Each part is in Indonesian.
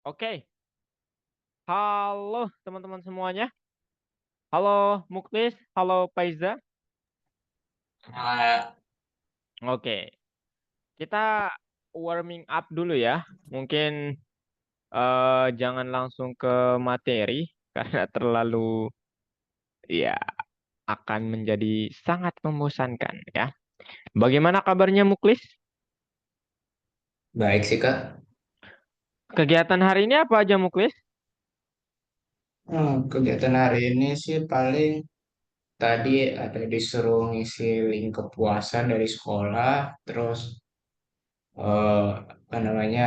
Oke, halo teman-teman semuanya. Halo Muklis, halo Faiza. Ah, Oke, kita warming up dulu ya. Mungkin jangan langsung ke materi karena terlalu ya akan menjadi sangat membosankan ya. Bagaimana kabarnya Muklis? baik sih Kak. Kegiatan hari ini apa aja Muklis? Kegiatan hari ini sih paling tadi ada disuruh ngisi link kepuasan dari sekolah, terus apa namanya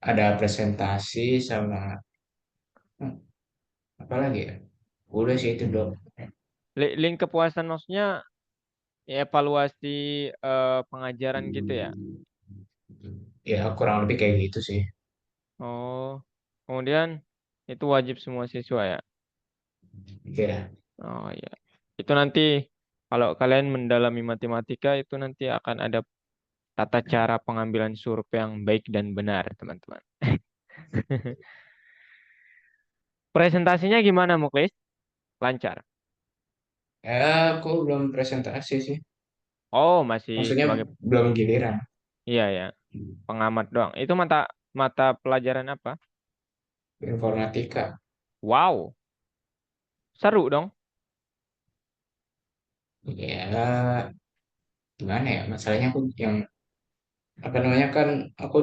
ada presentasi sama hmm, apa lagi ya? Udah sih itu dong. Link kepuasan maksudnya evaluasi pengajaran gitu ya. Ya kurang lebih kayak gitu sih. Oh, kemudian itu wajib semua siswa ya. Ya, Oh ya, itu nanti kalau kalian mendalami matematika itu nanti akan ada tata cara pengambilan survei yang baik dan benar, teman-teman. Presentasinya gimana, Muklis? Lancar. aku belum presentasi sih. Oh, masih Maksudnya sebagai belum giliran. iya ya, pengamat doang. Itu mata mata pelajaran apa? Informatika. Wow, seru dong. Ya, gimana ya? Masalahnya aku yang apa namanya kan aku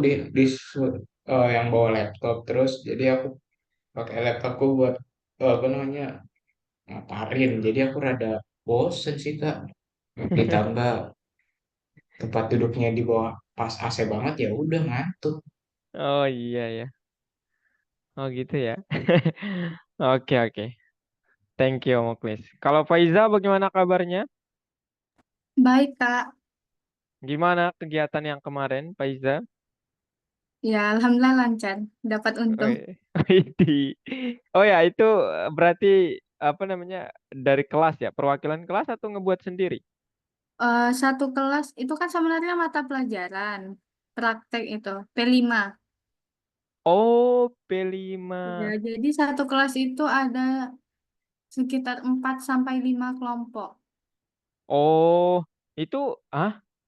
yang bawa laptop terus jadi aku pakai laptopku buat apa namanya ngapain jadi aku rada bosen sih Kak, ditambah tempat duduknya di bawah pas AC banget ya udah ngantuk. Oh iya ya. Oh gitu ya. Oke oke. Thank you, Muklis. Kalau Faiza bagaimana kabarnya? Baik, Kak. Gimana kegiatan yang kemarin, Faiza? Ya, alhamdulillah lancar. Dapat untung. Wih, widih. Oh ya, itu berarti apa namanya dari kelas ya, perwakilan kelas atau ngebuat sendiri? Satu kelas itu kan sebenarnya mata pelajaran. Praktek itu, P5. Oh, Ya, P5. jadi satu kelas itu ada sekitar 4 sampai 5 kelompok. Oh, itu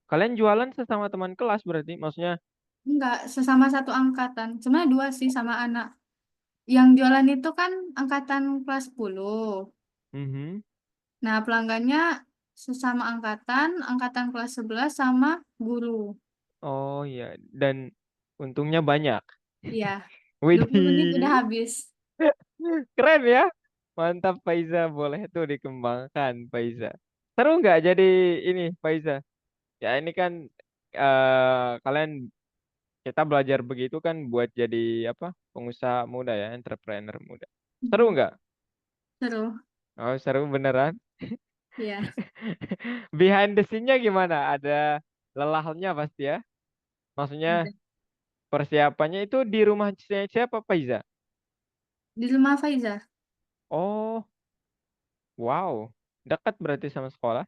kalian jualan sesama teman kelas berarti? Maksudnya, Enggak, sesama satu angkatan. Sebenarnya dua sih sama anak. Yang jualan itu kan angkatan kelas 10. mhm. Nah, pelanggannya sesama angkatan, angkatan kelas 11 sama guru. Oh iya, dan untungnya banyak. Iya, 20 menit udah Widih, habis. keren ya. Mantap Faiza, boleh tuh dikembangkan Faiza. Seru nggak jadi ini Faiza? Ya ini kan kalian kita belajar begitu kan buat jadi apa? Pengusaha muda ya, entrepreneur muda. Seru Mhm. nggak? Seru. Oh, seru beneran. Iya. Behind the scene-nya gimana? Ada lelahnya pasti ya. Maksudnya persiapannya itu di rumah siapa Faiza? Di rumah Faiza. Oh, wow. Dekat berarti sama sekolah,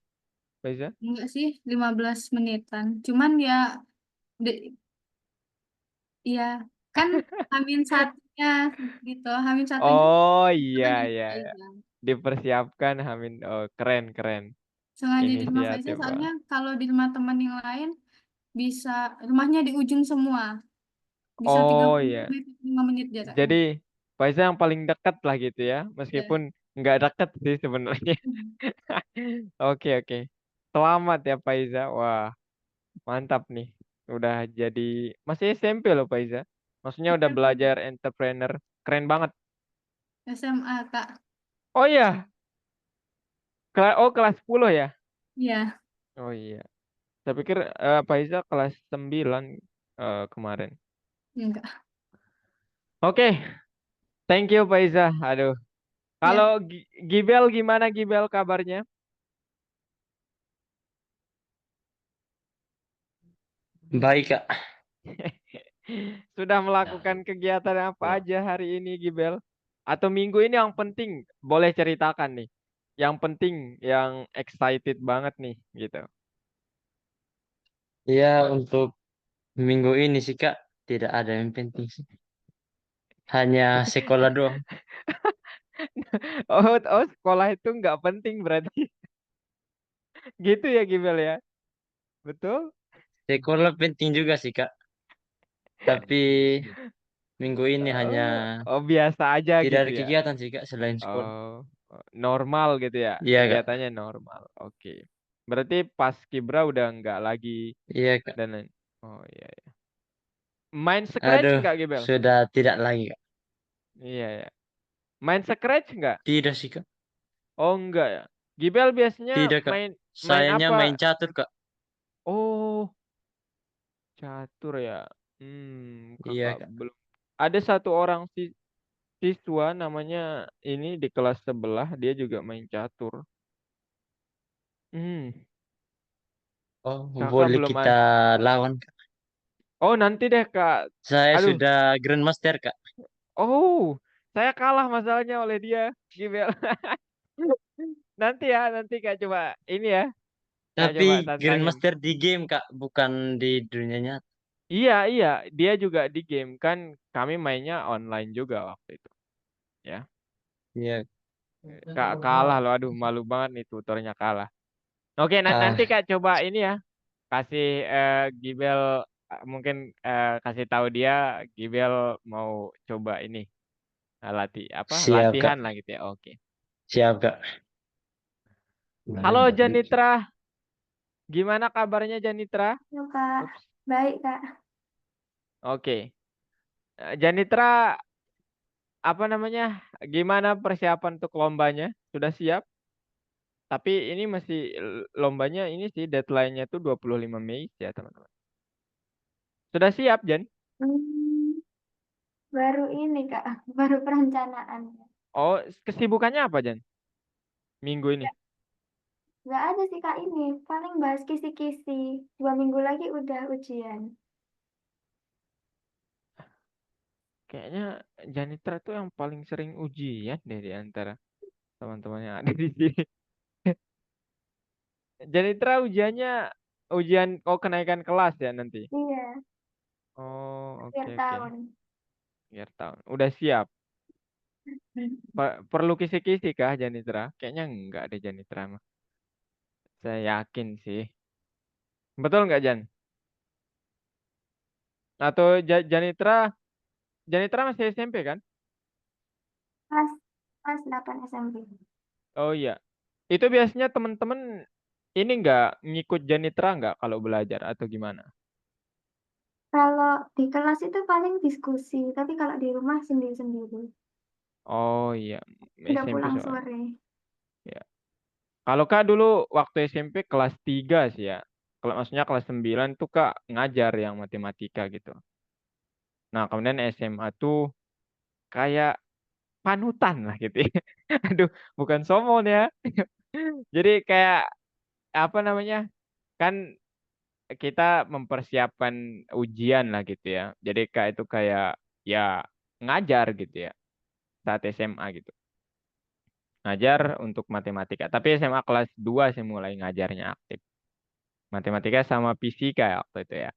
Faiza? Enggak sih, 15 menitan. Cuman ya, ya kan Hamin satunya gitu. Hamin satunya Oh itu iya kan di rumah iya iya. Faiza. Dipersiapkan Hamin. Oh, keren keren. Sengaja di rumah Faiza Inisiatif, Pak. soalnya kalau di rumah teman yang lain bisa rumahnya di ujung semua. Bisa Oh 30 iya. menit, 5 menit jaraknya. Jadi Faiza yang paling dekat lah gitu ya, Ya. meskipun nggak dekat sih sebenarnya. Oke oke. Selamat ya Faiza. Wah mantap nih. Udah jadi masih SMP loh Faiza. Maksudnya udah SMP. belajar entrepreneur. Keren banget. SMA, Kak. Oh iya. Oh kelas 10 ya. Ya, Oh iya. Saya pikir Faiza kelas 9 kemarin. enggak. Oke, thank you Faiza. Aduh. Kalau Ya, Gibel gimana Gibel kabarnya? Baik Kak. Sudah melakukan kegiatan apa aja hari ini, Gibel? Atau minggu ini yang penting, boleh ceritakan nih. Yang penting, yang excited banget nih, gitu. Ya untuk minggu ini sih Kak tidak ada yang penting sih. Hanya sekolah doang. Oh, sekolah itu nggak penting berarti. Gitu ya Gibel ya. Betul? Sekolah penting juga sih, Kak. Tapi minggu ini hanya Oh, biasa aja tidak gitu ada ya. kegiatan sih, Kak, selain sekolah. Oh, normal gitu ya. Iya, Kak. Kegiatannya normal. Oke. Berarti pas Kibra udah nggak lagi Iya, Kak. dan lain. Oh iya, iya. Main Scratch Aduh, nggak Gibel? sudah tidak lagi, Kak. Iya ya. Main Scratch nggak? Tidak sih, Kak. Oh enggak ya. Gibel biasanya Tidak, Kak. main main Sayanya apa? main catur, Kak. Oh, catur ya. Iya, Kakak Kak. belum. Ada satu orang siswa namanya ini di kelas sebelah dia juga main catur. Hmm, Oh, kakak boleh belum kita lawan, Kak. Oh, nanti deh Kak. Saya Aduh. sudah Grandmaster, Kak. Oh, saya kalah masalahnya oleh dia. Gibel. Nanti Kak coba ini ya. Kak Tapi coba tantangin. Grandmaster di game, Kak, bukan di dunia nyata. Iya, iya, dia juga di game kan kami mainnya online juga waktu itu. Ya. Iya. Kak kalah loh. Aduh, malu banget nih tutornya kalah. Oke, nanti Ah, Kak coba ini ya. Kasih Gibel mungkin kasih tahu dia Gibel mau coba ini siap, Kak. latihan lah gitu ya. Oke. Siap, Kak. Halo Janitra, gimana kabarnya Janitra? Halo Kak, Ups. baik Kak. Oke. Janitra apa namanya? Gimana persiapan untuk lombanya? Sudah siap? Tapi ini masih lombanya ini sih deadline-nya tuh 25 Mei ya, teman-teman. Sudah siap, Jan? Hmm, baru ini Kak, baru perencanaan. Oh, kesibukannya apa, Jan? Minggu ini? Nggak ada sih Kak ini, paling bahas kisi-kisi. 2 minggu lagi udah ujian. Kayaknya Janitra tuh yang paling sering ujian deh di antara teman-teman yang ada di sini. Janitra ujian kenaikan kelas ya nanti. Iya, Oh, akhir oke oke. tahun. Biar tahu. Udah siap. Perlu kisi-kisi kah Janitra? Kayaknya enggak deh Janitra mah. Saya yakin sih. Betul nggak Jan? Atau Janitra masih SMP kan? Kelas, kelas 8 SMP. Oh iya. Itu biasanya teman-teman ini nggak ngikut Janitra nggak kalau belajar atau gimana? Kalau di kelas itu paling diskusi, tapi kalau di rumah sendiri-sendiri. Oh iya, Udah SMP pulang soalnya. sore. Ya. Kalau Kak dulu waktu SMP kelas 3 sih ya. Kalau maksudnya kelas 9 tuh Kak ngajar yang matematika gitu. Nah, kemudian SMA tuh kayak panutan lah gitu ya. Aduh, bukan somon ya. Jadi kayak apa namanya? Kan kita mempersiapkan ujian lah gitu ya. Jadi Kak itu kayak ya ngajar gitu ya saat SMA gitu. Ngajar untuk matematika. Tapi SMA kelas 2 sih mulai ngajarnya aktif. Matematika sama fisika ya waktu itu ya.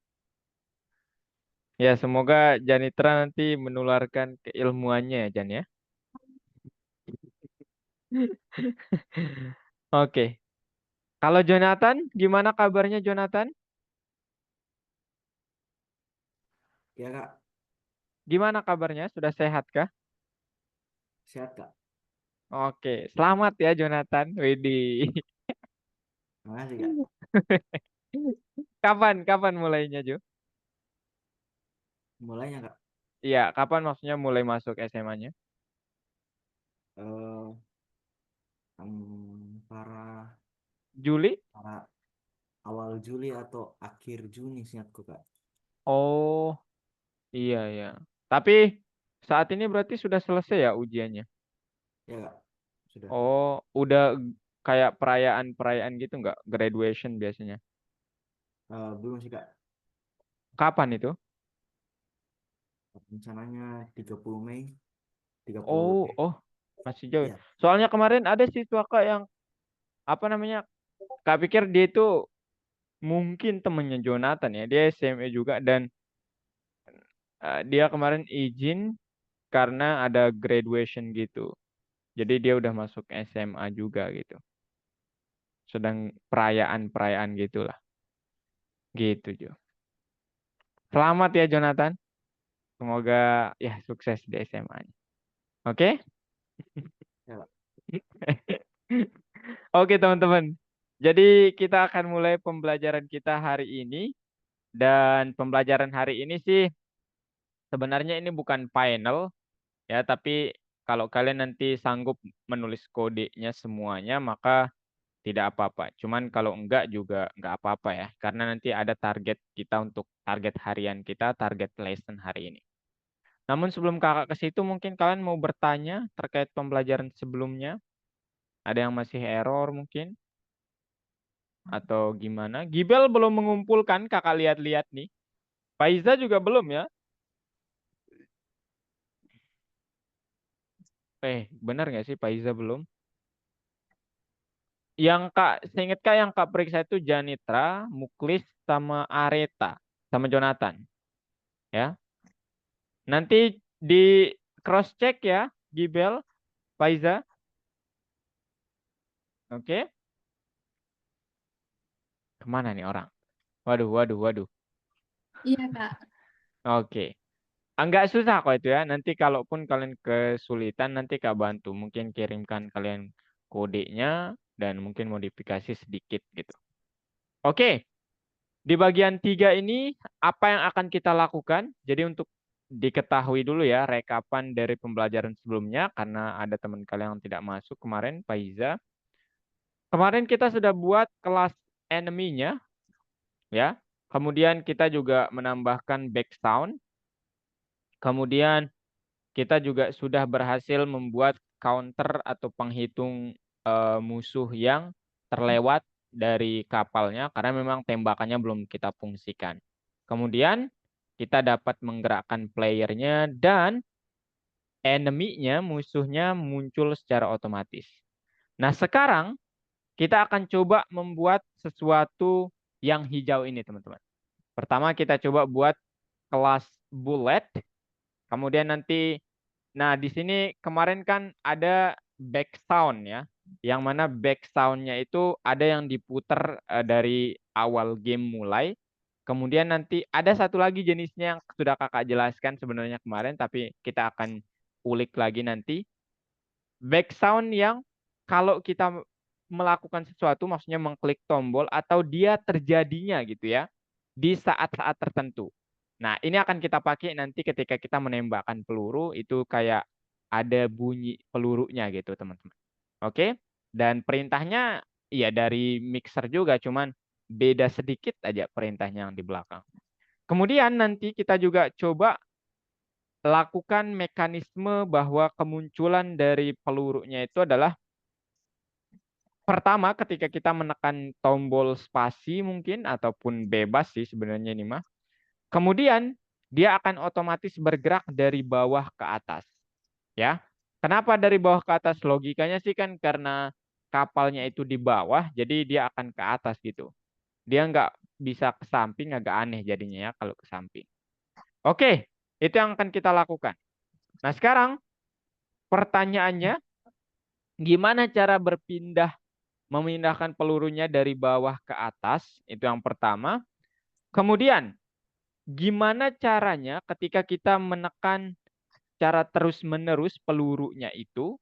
Ya, semoga Janitra nanti menularkan keilmuannya ya, Jan ya. Oke. Kalau Jonathan, gimana kabarnya Jonathan? Ya Kak, Gimana kabarnya? Sudah sehat kah? sehat Kak. Oke, selamat ya Jonathan. Widih. Makasih Kak. Kapan mulainya, Jo? Mulainya Kak, Iya, kapan maksudnya mulai masuk SMA-nya? eh para Juli? para awal Juli atau akhir Juni seingatku Kak. Oh, iya ya. Tapi saat ini berarti sudah selesai ya ujiannya? Ya Kak, sudah. Oh, udah kayak perayaan-perayaan gitu nggak? Graduation biasanya. Belum sih Kak. Kapan itu? Rencananya 30 Mei, 30 Oh, oh, masih jauh. ya. Soalnya kemarin ada siswa Kak yang apa namanya? Kak pikir dia itu mungkin temennya Jonathan ya. Dia SMA juga dan dia kemarin izin karena ada graduation gitu. Jadi dia udah masuk SMA juga gitu. Sedang perayaan-perayaan gitulah. Gitu, Jo. Selamat ya, Jonathan. Semoga ya sukses di SMA-nya. Oke? Ya, Pak. Oke, teman-teman. Jadi kita akan mulai pembelajaran kita hari ini. Dan pembelajaran hari ini sih sebenarnya ini bukan final ya, tapi kalau kalian nanti sanggup menulis kodenya semuanya, maka tidak apa-apa. Cuman kalau enggak juga enggak apa-apa ya, karena nanti ada target kita untuk target harian kita, target lesson hari ini. Namun sebelum kakak ke situ, mungkin kalian mau bertanya terkait pembelajaran sebelumnya. Ada yang masih error mungkin? Atau gimana? Gibel belum mengumpulkan, kakak lihat-lihat nih. Faiza juga belum ya? Benar nggak sih Faiza belum? Yang kak, seinget kak yang kak periksa itu Janitra, Muklis, sama Areta, sama Jonathan. Ya, nanti di cross check ya, Gibel, Faiza. Oke, kemana nih orang? Waduh, waduh, waduh. Iya, Kak. Oke, enggak susah kok itu ya. Nanti kalaupun kalian kesulitan, nanti kak bantu. Mungkin kirimkan kalian kodenya dan mungkin modifikasi sedikit gitu. Oke. Di bagian 3 ini, apa yang akan kita lakukan? Jadi untuk diketahui dulu ya, rekapan dari pembelajaran sebelumnya, karena ada teman kalian yang tidak masuk kemarin, Faiza. Kemarin kita sudah buat kelas enemy-nya, ya. Kemudian kita juga menambahkan back sound. Kemudian kita juga sudah berhasil membuat counter atau penghitung musuh yang terlewat dari kapalnya karena memang tembakannya belum kita fungsikan. Kemudian kita dapat menggerakkan playernya dan enemy-nya, musuhnya muncul secara otomatis. Nah, sekarang kita akan coba membuat sesuatu yang hijau ini, teman-teman. Pertama kita coba buat kelas bullet. Kemudian nanti, nah di sini kemarin kan ada back sound ya. Yang mana back sound-nya itu ada yang diputer dari awal game mulai. Kemudian nanti ada satu lagi jenisnya yang sudah kakak jelaskan sebenarnya kemarin, tapi kita akan ulik lagi nanti. Back sound yang kalau kita melakukan sesuatu, maksudnya mengklik tombol atau dia terjadinya gitu ya, di saat-saat tertentu. Nah, ini akan kita pakai nanti ketika kita menembakkan peluru, itu kayak ada bunyi pelurunya gitu, teman-teman. Oke? Dan perintahnya ya dari mixer juga, cuman beda sedikit aja perintahnya yang di belakang. Kemudian nanti kita juga coba lakukan mekanisme bahwa kemunculan dari pelurunya itu adalah pertama ketika kita menekan tombol spasi mungkin ataupun bebas sih sebenarnya ini mah. Kemudian dia akan otomatis bergerak dari bawah ke atas. Ya. Kenapa dari bawah ke atas? Logikanya sih kan karena kapalnya itu di bawah, jadi dia akan ke atas gitu. Dia nggak bisa ke samping, agak aneh jadinya ya kalau ke samping. Oke, itu yang akan kita lakukan. Nah sekarang pertanyaannya, gimana cara memindahkan pelurunya dari bawah ke atas? Itu yang pertama. Kemudian, gimana caranya ketika kita menekan cara terus-menerus pelurunya itu,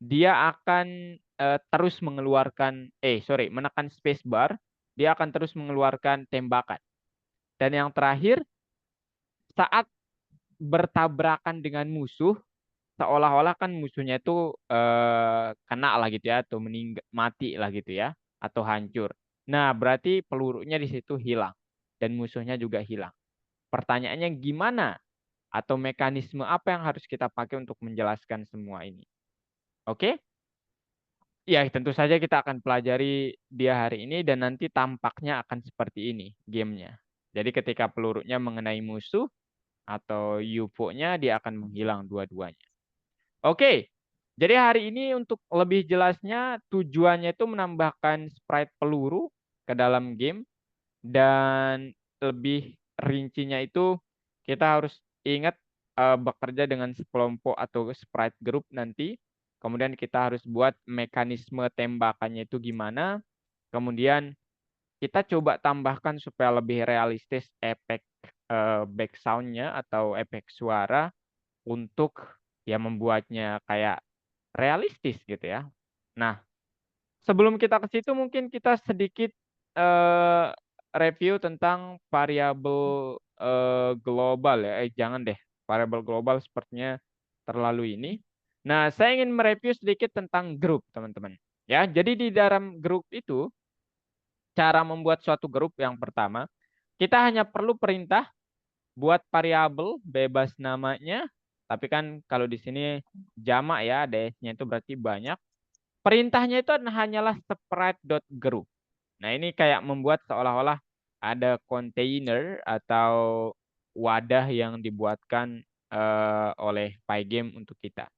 dia akan terus mengeluarkan, menekan spacebar, dia akan terus mengeluarkan tembakan. Dan yang terakhir, saat bertabrakan dengan musuh, seolah-olah kan musuhnya itu kena lah gitu ya, atau mati lah gitu ya, atau hancur. Nah, berarti pelurunya di situ hilang dan musuhnya juga hilang. Pertanyaannya gimana atau mekanisme apa yang harus kita pakai untuk menjelaskan semua ini? Oke? Ya, tentu saja kita akan pelajari dia hari ini dan nanti tampaknya akan seperti ini gamenya. Jadi ketika pelurunya mengenai musuh atau UFO-nya, dia akan menghilang dua-duanya. Oke, jadi hari ini untuk lebih jelasnya tujuannya itu menambahkan sprite peluru ke dalam game dan lebih rincinya itu kita harus ingat bekerja dengan sekelompok atau sprite group nanti. Kemudian kita harus buat mekanisme tembakannya itu gimana. Kemudian kita coba tambahkan supaya lebih realistis efek back sound-nya atau efek suara untuk ya membuatnya kayak realistis gitu ya. Nah, sebelum kita ke situ mungkin kita sedikit eh, review tentang variabel global ya. Jangan deh, variabel global sepertinya terlalu ini. Nah, saya ingin mereview sedikit tentang grup, teman-teman. Ya, jadi di dalam grup itu cara membuat suatu grup yang pertama, kita hanya perlu perintah buat variabel bebas namanya, tapi kan kalau di sini jamak ya, DS-nya itu berarti banyak. Perintahnya itu hanyalah sprite.group. Nah, ini kayak membuat seolah-olah ada container atau wadah yang dibuatkan oleh Pygame untuk kita.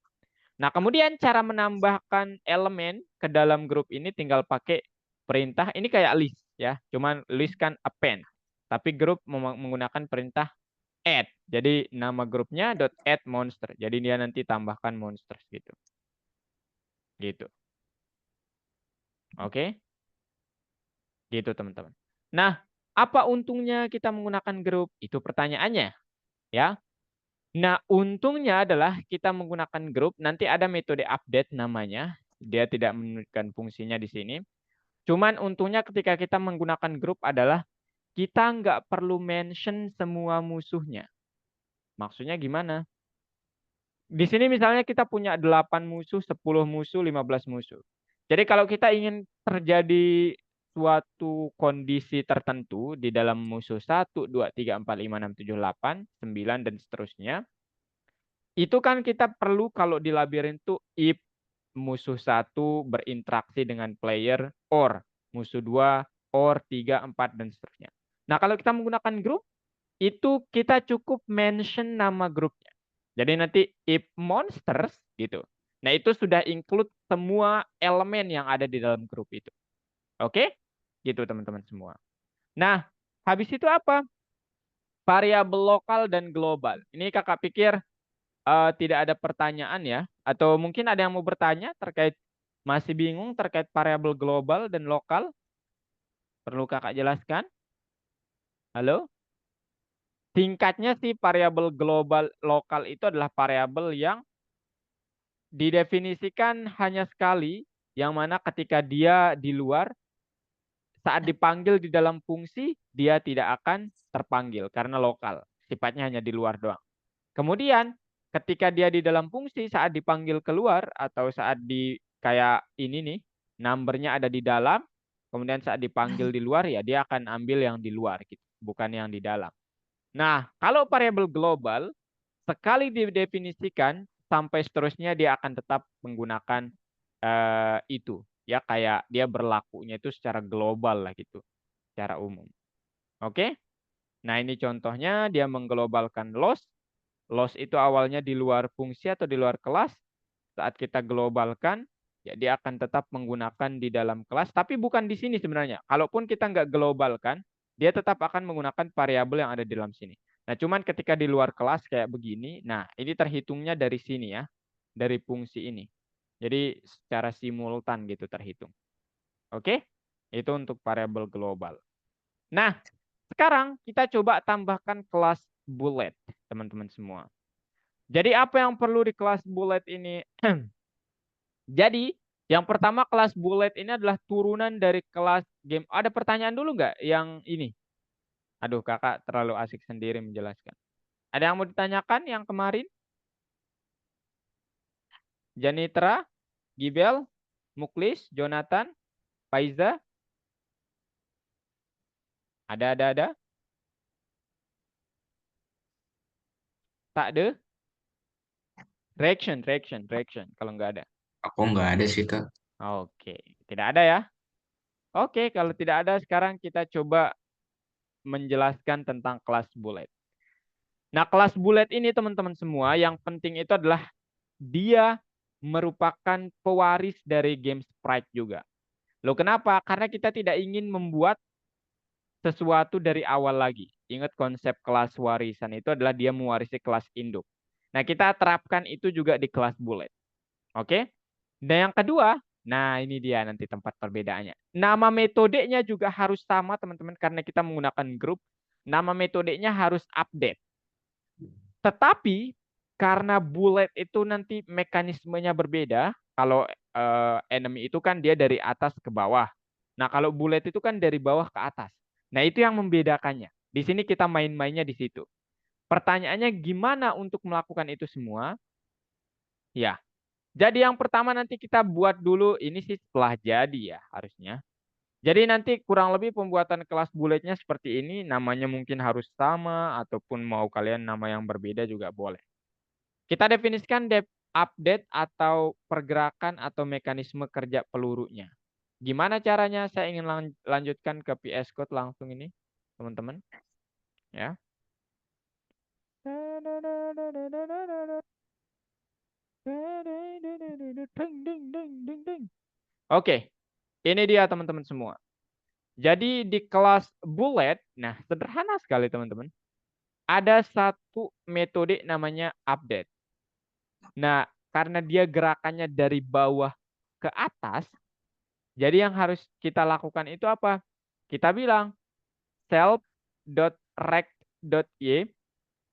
Nah, kemudian cara menambahkan elemen ke dalam grup ini tinggal pakai perintah. Ini kayak list ya. Cuman list kan append. Tapi grup menggunakan perintah add. Jadi nama grupnya .add monster. Jadi dia nanti tambahkan monster gitu. Gitu. Oke. Gitu teman-teman. Nah, apa untungnya kita menggunakan grup? Itu pertanyaannya. Ya. Nah, untungnya adalah kita menggunakan grup, nanti ada metode update namanya. Dia tidak menunjukkan fungsinya di sini. Cuman untungnya ketika kita menggunakan grup adalah kita nggak perlu mention semua musuhnya. Maksudnya gimana? Di sini misalnya kita punya 8 musuh, 10 musuh, 15 musuh. Jadi kalau kita ingin terjadi suatu kondisi tertentu di dalam musuh 1, 2, 3, 4, 5, 6, 7, 8, 9, dan seterusnya. Itu kan kita perlu kalau di labirin itu if musuh 1 berinteraksi dengan player or musuh 2 or 3, 4 dan seterusnya. Nah, kalau kita menggunakan grup itu kita cukup mention nama grupnya. Jadi nanti if monsters gitu. Nah, itu sudah include semua elemen yang ada di dalam grup itu. Oke? Gitu teman-teman semua. Nah, habis itu apa? Variabel lokal dan global. Ini kakak pikir tidak ada pertanyaan ya, atau mungkin ada yang mau bertanya terkait masih bingung terkait variabel global dan lokal? Perlu kakak jelaskan? Halo? Singkatnya sih variabel global lokal itu adalah variabel yang didefinisikan hanya sekali, yang mana ketika dia di luar, saat dipanggil di dalam fungsi, dia tidak akan terpanggil karena lokal. Sifatnya hanya di luar doang. Kemudian ketika dia di dalam fungsi saat dipanggil keluar atau saat di kayak ini nih, numbernya ada di dalam, kemudian saat dipanggil di luar ya dia akan ambil yang di luar gitu, bukan yang di dalam. Nah, kalau variabel global sekali didefinisikan sampai seterusnya dia akan tetap menggunakan itu. Ya kayak dia berlakunya itu secara global lah gitu, secara umum. Oke? Nah, ini contohnya dia mengglobalkan loss. Loss itu awalnya di luar fungsi atau di luar kelas. Saat kita globalkan, ya dia akan tetap menggunakan di dalam kelas. Tapi bukan di sini sebenarnya. Kalaupun kita nggak globalkan, dia tetap akan menggunakan variabel yang ada di dalam sini. Nah, cuman ketika di luar kelas kayak begini, nah ini terhitungnya dari sini ya. Dari fungsi ini. Jadi secara simultan gitu terhitung. Oke? Itu untuk variabel global. Nah, sekarang kita coba tambahkan kelas bullet, teman-teman semua. Jadi apa yang perlu di kelas bullet ini? Jadi yang pertama kelas bullet ini adalah turunan dari kelas game. Ada pertanyaan dulu nggak yang ini? Aduh, kakak terlalu asik sendiri menjelaskan. Ada yang mau ditanyakan yang kemarin? Janitra, Gibel, Muklis, Jonathan, Faiza? Ada? Tak ada? Reaction. Kalau nggak ada. Aku nggak ada sih, Kak. Oke, tidak ada ya? Oke, kalau tidak ada sekarang kita coba menjelaskan tentang kelas bullet. Nah, kelas bullet ini teman-teman semua yang penting itu adalah dia merupakan pewaris dari game sprite juga. Loh kenapa? Karena kita tidak ingin membuat sesuatu dari awal lagi. Ingat konsep kelas warisan itu adalah dia mewarisi kelas induk. Nah, kita terapkan itu juga di kelas bullet. Oke? Dan yang kedua, nah ini dia nanti tempat perbedaannya. Nama metodenya juga harus sama, teman-teman, karena kita menggunakan grup. Nama metodenya harus update. Tetapi karena bullet itu nanti mekanismenya berbeda. Kalau enemy itu kan dia dari atas ke bawah. Nah, kalau bullet itu kan dari bawah ke atas. Nah, itu yang membedakannya. Di sini kita main-mainnya di situ. Pertanyaannya gimana untuk melakukan itu semua? Ya. Jadi yang pertama nanti kita buat dulu, ini sih setelah jadi ya harusnya. Jadi nanti kurang lebih pembuatan kelas bulletnya seperti ini. Namanya mungkin harus sama ataupun mau kalian nama yang berbeda juga boleh. Kita definisikan update atau pergerakan atau mekanisme kerja pelurunya. Gimana caranya? Saya ingin lanjutkan ke PS Code langsung ini, teman-teman. Ya. Oke, ini dia teman-teman semua. Jadi di kelas bullet, nah sederhana sekali teman-teman. Ada satu metode namanya update. Nah, karena dia gerakannya dari bawah ke atas, jadi yang harus kita lakukan itu apa? Kita bilang self.rect.y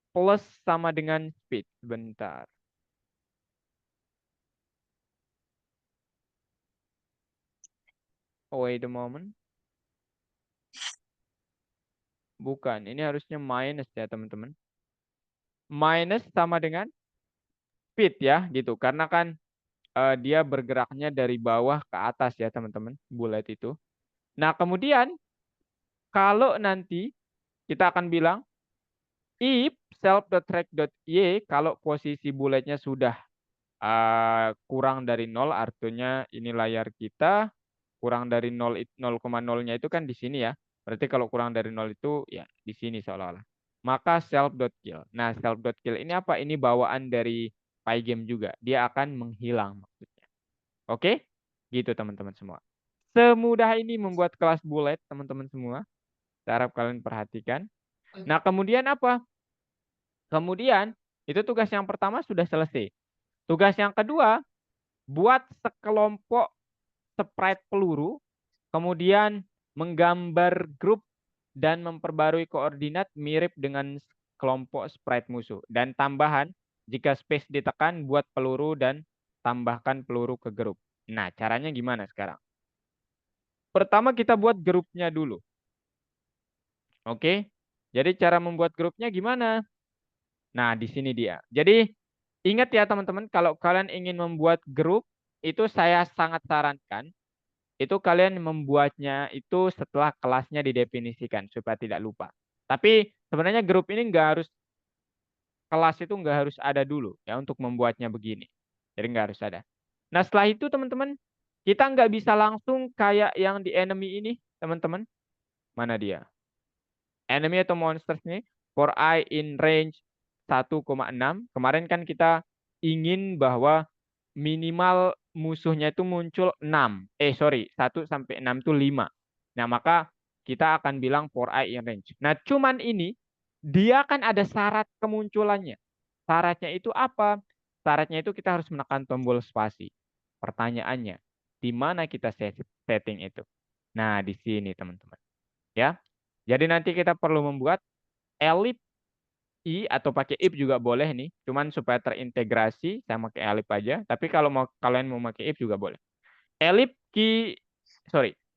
plus sama dengan speed. Bentar. Wait a moment. Bukan, ini harusnya minus ya teman-teman. Minus sama dengan speed ya gitu. Karena kan dia bergeraknya dari bawah ke atas ya teman-teman. Bullet itu. Nah kemudian kalau nanti kita akan bilang if self.track.y kalau posisi bulletnya sudah kurang dari 0 artinya ini layar kita kurang dari 0,0-nya itu kan di sini ya. Berarti kalau kurang dari 0 itu ya di sini seolah-olah. Maka self.kill. Nah, self.kill ini apa? Ini bawaan dari Pygame juga. Dia akan menghilang maksudnya. Oke? Gitu teman-teman semua. Semudah ini membuat kelas bullet teman-teman semua. Saya harap kalian perhatikan. Nah, kemudian apa? Kemudian itu tugas yang pertama sudah selesai. Tugas yang kedua, buat sekelompok sprite peluru, kemudian menggambar grup dan memperbarui koordinat mirip dengan kelompok sprite musuh. Dan tambahan, jika space ditekan, buat peluru dan tambahkan peluru ke grup. Nah, caranya gimana sekarang? Pertama kita buat grupnya dulu. Oke, jadi cara membuat grupnya gimana? Nah, di sini dia. Jadi, ingat ya teman-teman, kalau kalian ingin membuat grup, itu saya sangat sarankan itu kalian membuatnya itu setelah kelasnya didefinisikan supaya tidak lupa. Tapi sebenarnya grup ini kelas itu nggak harus ada dulu ya untuk membuatnya begini. Jadi nggak harus ada. Nah setelah itu teman-teman kita nggak bisa langsung kayak yang di enemy ini teman-teman. Mana dia? Enemy atau monsters nih for I in range 1,6. Kemarin kan kita ingin bahwa minimal musuhnya itu muncul 6. 1 sampai 6 itu 5. Nah, maka kita akan bilang for I in range. Nah, cuman ini dia kan ada syarat kemunculannya. Syaratnya itu apa? Syaratnya itu kita harus menekan tombol spasi. Pertanyaannya, di mana kita setting itu? Nah, di sini teman-teman. Ya. Jadi nanti kita perlu membuat elip I atau pakai if juga boleh nih. Cuman supaya terintegrasi saya pakai elip aja. Tapi kalau kalian mau pakai if juga boleh. Elip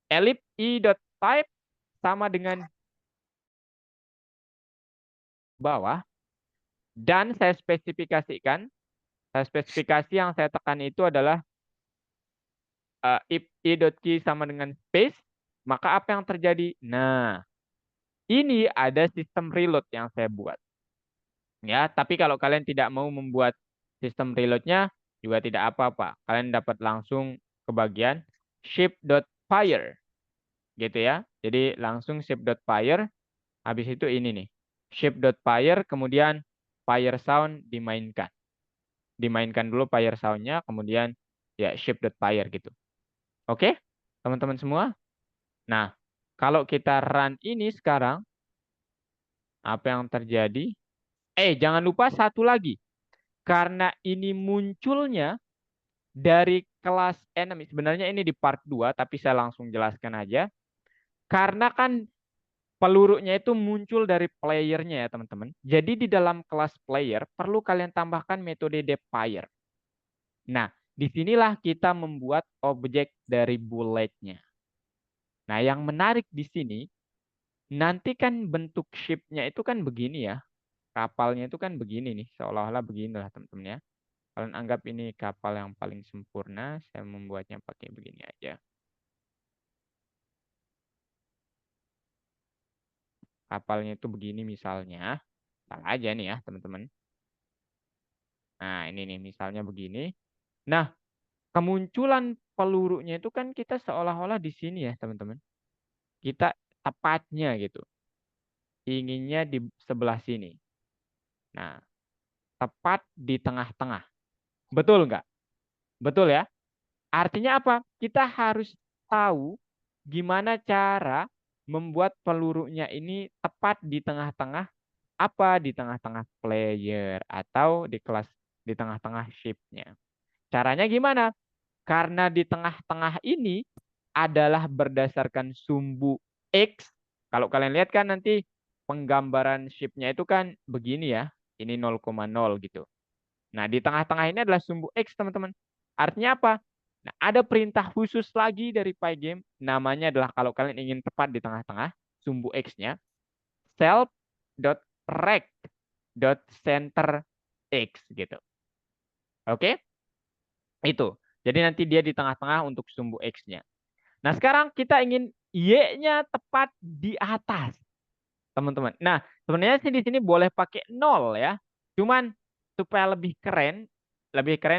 elip i.type sama dengan bawah dan saya spesifikasikan. Spesifikasi yang saya tekan itu adalah if i.key sama dengan space, maka apa yang terjadi? Nah, ini ada sistem reload yang saya buat. Ya, tapi kalau kalian tidak mau membuat sistem reloadnya juga tidak apa-apa. Kalian dapat langsung ke bagian ship.fire. Gitu ya. Jadi langsung ship.fire. Habis itu ini nih. Ship.fire kemudian fire sound dimainkan. Dimainkan dulu fire soundnya kemudian ya ship.fire gitu. Oke? Teman-teman semua? Nah, kalau kita run ini sekarang Apa yang terjadi? Jangan lupa satu lagi. Karena ini munculnya dari kelas enemy. Sebenarnya ini di part 2, tapi saya langsung jelaskan aja. Karena kan pelurunya itu muncul dari playernya ya teman-teman. Jadi di dalam kelas player perlu kalian tambahkan metode deployer. Nah, disinilah kita membuat objek dari bulletnya. Nah, yang menarik di sini, nanti kan bentuk ship-nya itu kan begini ya. Kapalnya itu kan begini nih, seolah-olah beginilah teman-teman ya. Kalian anggap ini kapal yang paling sempurna, saya membuatnya pakai begini aja. Kapalnya itu begini misalnya. Salah aja nih ya teman-teman. Nah, ini nih misalnya begini. Nah, kemunculan pelurunya itu kan kita seolah-olah di sini ya teman-teman. Kita tepatnya gitu. Inginnya di sebelah sini. Nah, tepat di tengah-tengah. Betul nggak? Betul ya? Artinya apa? Kita harus tahu gimana cara membuat pelurunya ini tepat di tengah-tengah apa? Di tengah-tengah player atau di kelas di tengah-tengah ship-nya. Caranya gimana? Karena di tengah-tengah ini adalah berdasarkan sumbu X. Kalau kalian lihat kan nanti penggambaran ship-nya itu kan begini ya. Ini 0,0 gitu. Nah, di tengah-tengah ini adalah sumbu X, teman-teman. Artinya apa? Nah, ada perintah khusus lagi dari Pygame. Namanya adalah kalau kalian ingin tepat di tengah-tengah, sumbu X-nya, self.rect.center X gitu. Oke? Itu. Jadi nanti dia di tengah-tengah untuk sumbu X-nya. Nah, sekarang kita ingin Y-nya tepat di atas, teman-teman. Nah, sebenarnya sih di sini boleh pakai 0 ya. Cuman supaya lebih keren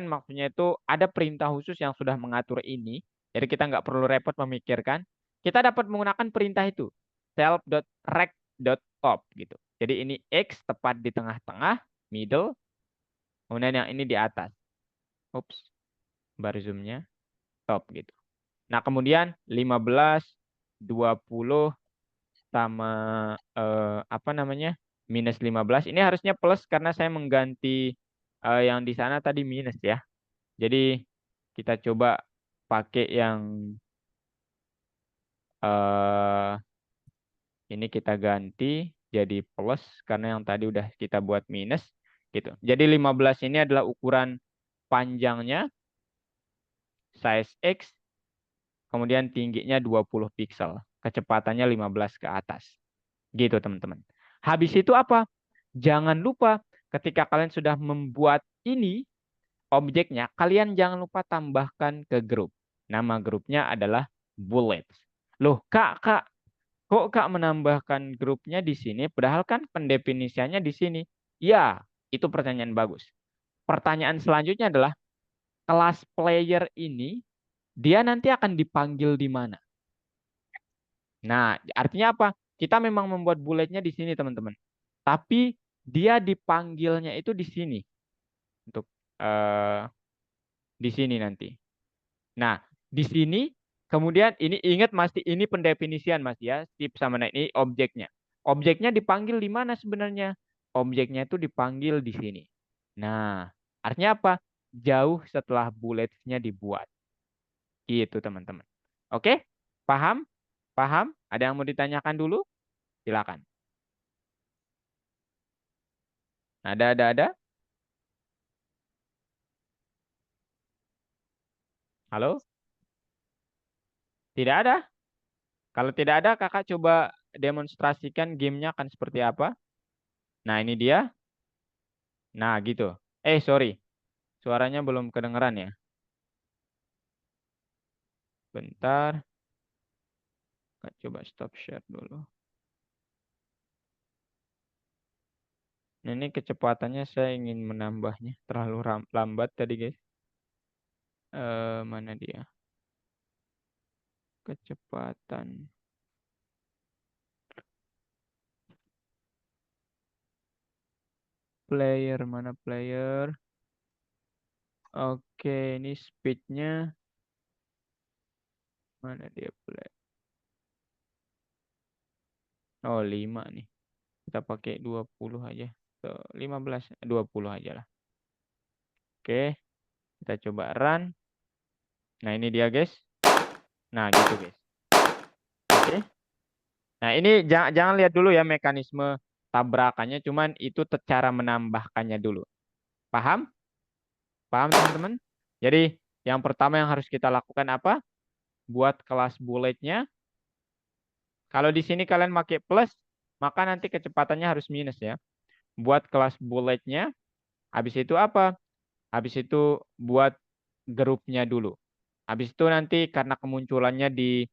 maksudnya itu ada perintah khusus yang sudah mengatur ini. Jadi kita nggak perlu repot memikirkan. Kita dapat menggunakan perintah itu. self.rect.top gitu. Jadi ini X tepat di tengah-tengah, middle. Kemudian yang ini di atas. Ups, baru zoomnya. Top gitu. Nah, kemudian 15, 20 sama apa namanya? minus 15. Ini harusnya plus karena saya mengganti yang di sana tadi minus ya. Jadi kita coba pakai yang eh ini kita ganti jadi plus karena yang tadi udah kita buat minus gitu. Jadi 15 ini adalah ukuran panjangnya size X, kemudian tingginya 20 pixel, kecepatannya 15 ke atas. Gitu teman-teman. Habis itu apa? Jangan lupa ketika kalian sudah membuat ini objeknya, kalian jangan lupa tambahkan ke grup. Nama grupnya adalah bullets. Loh, Kak, kok Kak menambahkan grupnya di sini? Padahal kan pendefinisiannya di sini. Ya, itu pertanyaan bagus. Pertanyaan selanjutnya adalah kelas player ini dia nanti akan dipanggil di mana? Nah, artinya apa? Kita memang membuat bulletnya di sini, teman-teman. Tapi dia dipanggilnya itu di sini. Untuk di sini nanti. Nah, di sini kemudian ini ingat masih ini pendefinisian Mas ya, tip sama nah, ini objeknya. Objeknya dipanggil di mana sebenarnya? Objeknya itu dipanggil di sini. Nah, artinya apa? Jauh setelah bulletsnya dibuat. Gitu teman-teman. Oke? Paham? Paham? Ada yang mau ditanyakan dulu? Silakan. Ada? Halo? Tidak ada? Kalau tidak ada, kakak coba demonstrasikan gamenya akan seperti apa. Nah, ini dia. Nah, gitu. Sorry. Suaranya belum kedengeran ya. Bentar. Kakak coba stop share dulu. Nah, ini kecepatannya saya ingin menambahnya. Terlalu lambat tadi, guys. Mana dia? Kecepatan. Player, mana player? Oke, ini speednya. Mana dia play? Oh, 5 nih. Kita pakai 20 aja. 15, 20 aja lah. Oke, kita coba run. Nah, ini dia guys. Nah, gitu guys. Oke. Nah, ini jangan lihat dulu ya mekanisme tabrakannya, cuman itu cara menambahkannya dulu. Paham? Paham teman-teman? Jadi, yang pertama yang harus kita lakukan apa? Buat kelas bulletnya. Kalau di sini kalian pakai plus, maka nanti kecepatannya harus minus ya. Buat kelas bulletnya, habis itu apa? Habis itu buat grupnya dulu. Habis itu nanti karena kemunculannya di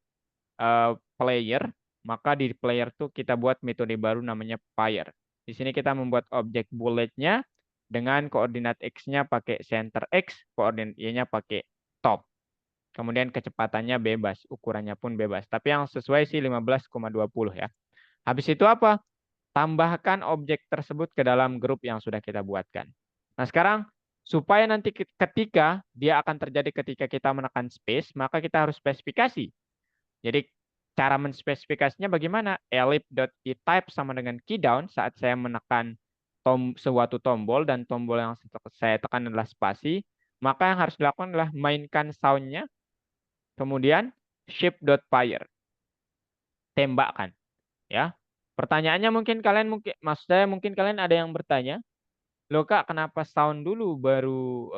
player, maka di player tuh kita buat metode baru namanya pair. Di sini kita membuat objek bulletnya dengan koordinat X-nya pakai center X, koordinat Y-nya pakai top. Kemudian kecepatannya bebas, ukurannya pun bebas. Tapi yang sesuai sih 15,20 ya. Habis itu apa? Tambahkan objek tersebut ke dalam grup yang sudah kita buatkan. Nah, sekarang supaya nanti ketika dia akan terjadi ketika kita menekan space, maka kita harus spesifikasi. Jadi cara menspesifikasinya bagaimana? elif.keytype sama dengan keydown saat saya menekan suatu tombol dan tombol yang saya tekan adalah spasi, maka yang harus dilakukan adalah mainkan soundnya, kemudian shape.fire, tembakkan, ya. Pertanyaannya maksud saya mungkin kalian ada yang bertanya, loh Kak, kenapa sound dulu baru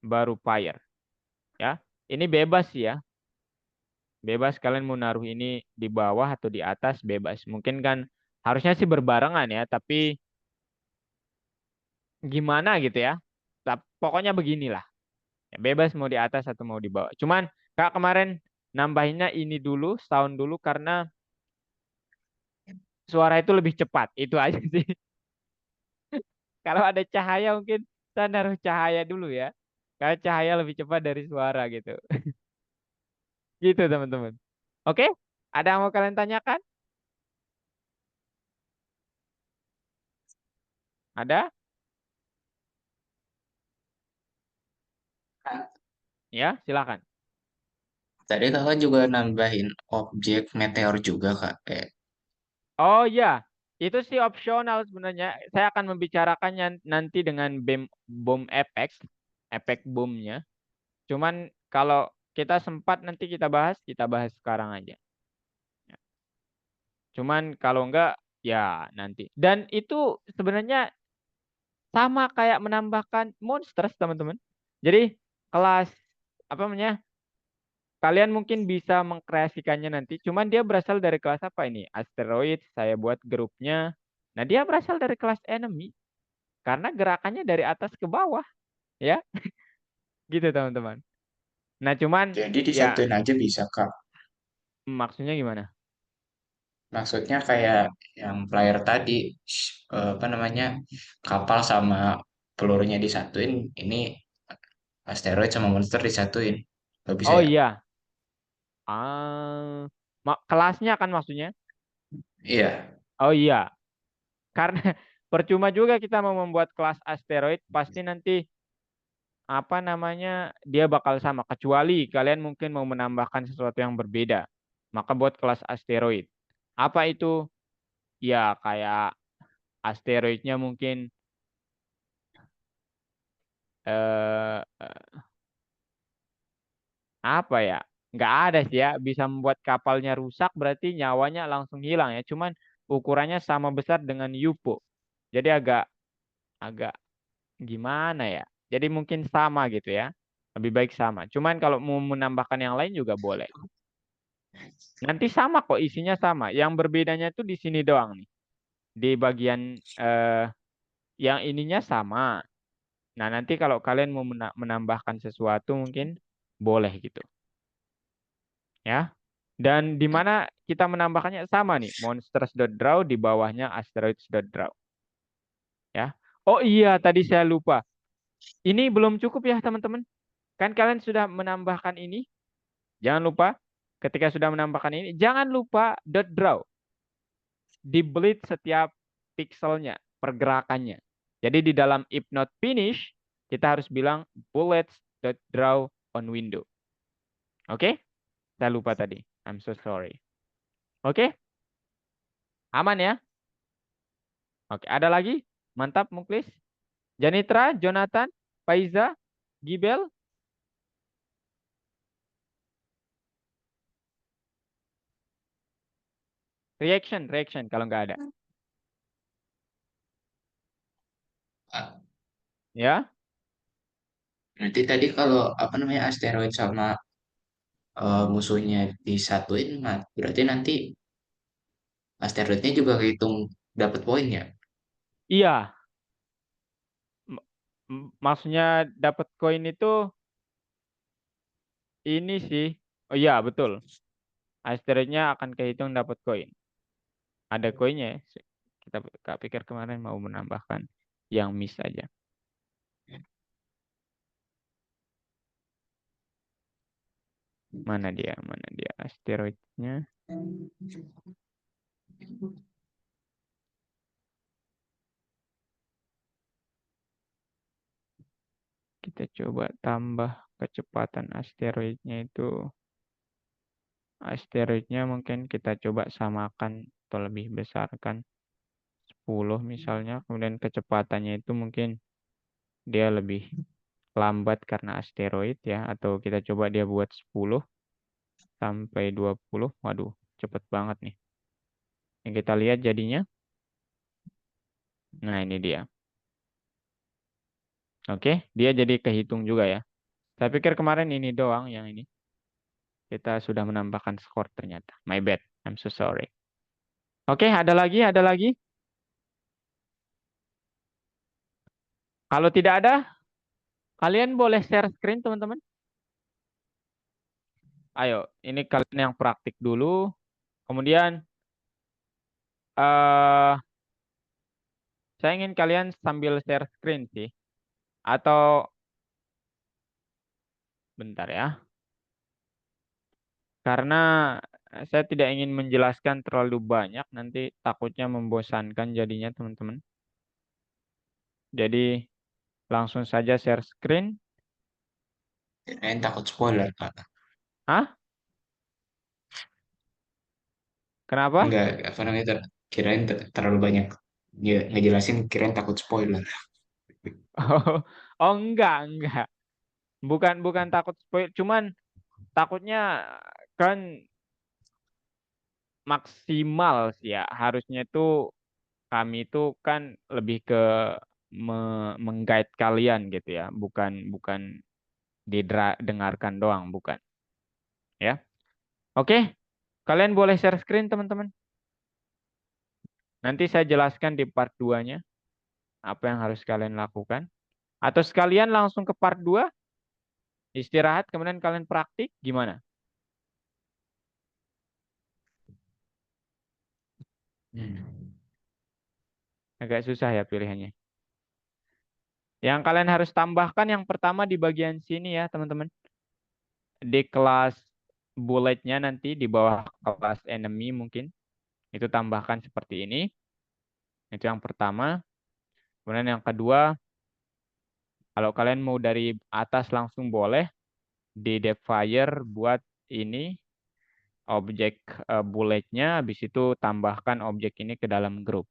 baru fire, ya? Ini bebas ya. Bebas kalian mau naruh ini di bawah atau di atas, bebas. Mungkin kan harusnya sih berbarengan ya, tapi gimana gitu ya. Pokoknya beginilah. Ya, bebas mau di atas atau mau di bawah. Cuman Kak kemarin nambahinnya ini dulu, sound dulu karena suara itu lebih cepat. Itu aja sih. Kalau ada cahaya mungkin saya naruh cahaya dulu ya. Karena cahaya lebih cepat dari suara gitu. Gitu teman-teman. Oke? Ada yang mau kalian tanyakan? Ada? Ya, silakan. Tadi kakak juga nambahin objek meteor juga kak. Oh ya, itu sih opsional sebenarnya. Saya akan membicarakannya nanti dengan boom efek boomnya. Cuman kalau kita sempat nanti kita bahas sekarang aja. Cuman kalau enggak, ya nanti. Dan itu sebenarnya sama kayak menambahkan monsters, teman-teman. Jadi kelas apa namanya? Kalian mungkin bisa mengkreasikannya nanti. Cuman dia berasal dari kelas apa ini? Asteroid, saya buat grupnya. Nah, dia berasal dari kelas enemy. Karena gerakannya dari atas ke bawah. Ya, gitu teman-teman. Nah, cuman Jadi ya disatuin aja bisa kak. maksudnya gimana? Maksudnya kayak yang player tadi, apa namanya, kapal sama pelurunya disatuin, ini asteroid sama monster disatuin. Gak bisa Oh ya? iya. Ah, kelasnya kan maksudnya? Iya. Oh iya. Karena percuma juga kita mau membuat kelas asteroid, pasti nanti apa namanya dia bakal sama kecuali kalian mungkin mau menambahkan sesuatu yang berbeda, maka buat kelas asteroid apa itu ya kayak asteroidnya mungkin eh apa ya, nggak ada sih ya bisa membuat kapalnya rusak berarti nyawanya langsung hilang ya, cuman ukurannya sama besar dengan UFO, jadi agak agak gimana ya, jadi mungkin sama gitu ya, lebih baik sama, cuman kalau mau menambahkan yang lain juga boleh. Nanti sama kok, isinya sama. Yang berbedanya tuh di sini doang nih. Di bagian yang ininya sama. Nah, nanti kalau kalian mau menambahkan sesuatu mungkin boleh gitu. Ya. Dan di mana kita menambahkannya sama nih. Monsters.draw di bawahnya asteroids.draw. Ya. Oh iya, tadi saya lupa. Ini belum cukup ya, teman-teman. Kan kalian sudah menambahkan ini. Jangan lupa ketika sudah menambahkan ini, jangan lupa dot draw. Di-bleed setiap pixelnya, pergerakannya. Jadi di dalam if not finish, kita harus bilang bullets.draw on window. Oke? Saya lupa tadi. I'm so sorry. Oke? Aman ya? Oke, ada lagi? Mantap, Muklis. Janitra, Jonathan, Faiza, Gibel. Reaction kalau nggak ada. Ah, Ya, nanti tadi kalau apa namanya asteroid sama musuhnya disatuin, berarti nanti asteroidnya juga kehitung dapat poin ya. iya. Maksudnya dapat koin itu ini sih. Oh iya, betul. Asteroidnya akan kehitung dapat koin. Ada koinnya ya. Kita Kak pikir kemarin mau menambahkan yang miss aja. Mana dia? Mana dia asteroidnya? Kita coba tambah kecepatan asteroidnya itu. Asteroidnya mungkin kita coba samakan atau lebih besarkan 10 misalnya. Kemudian kecepatannya itu mungkin dia lebih lambat karena asteroid ya. Atau kita coba dia buat 10 sampai 20. Waduh, cepet banget nih. Yang kita lihat jadinya. Nah, ini dia. Oke, dia jadi kehitung juga ya. Saya pikir kemarin ini doang yang ini. Kita sudah menambahkan skor ternyata. My bad. I'm so sorry. Oke, ada lagi, ada lagi. Kalau tidak ada, kalian boleh share screen, teman-teman. Ayo, ini kalian yang praktik dulu. Kemudian, eh saya ingin kalian sambil share screen sih. Atau, bentar ya. Karena saya tidak ingin menjelaskan terlalu banyak, nanti takutnya membosankan jadinya, teman-teman. Jadi, langsung saja share screen. Kirain takut spoiler, Kak. Hah? Kenapa? Enggak, apa namanya, kirain terlalu banyak ngejelasin, kirain takut spoiler. Oh, oh enggak. Bukan takut spoil, cuman takutnya kan maksimal sih ya. Harusnya itu kami itu kan lebih ke menggait kalian gitu ya, bukan didengarkan doang, bukan ya. Oke, kalian boleh share screen teman-teman. Nanti saya jelaskan di part 2-nya apa yang harus kalian lakukan. Atau sekalian langsung ke part 2, istirahat kemudian kalian praktik gimana? Hmm. Agak susah ya pilihannya. Yang kalian harus tambahkan yang pertama di bagian sini ya, teman-teman. Di kelas bulletnya nanti di bawah kelas enemy mungkin. Itu tambahkan seperti ini. Itu yang pertama. Kemudian yang kedua, kalau kalian mau dari atas langsung boleh. Di Defier buat ini objek bulletnya. Habis itu tambahkan objek ini ke dalam grup.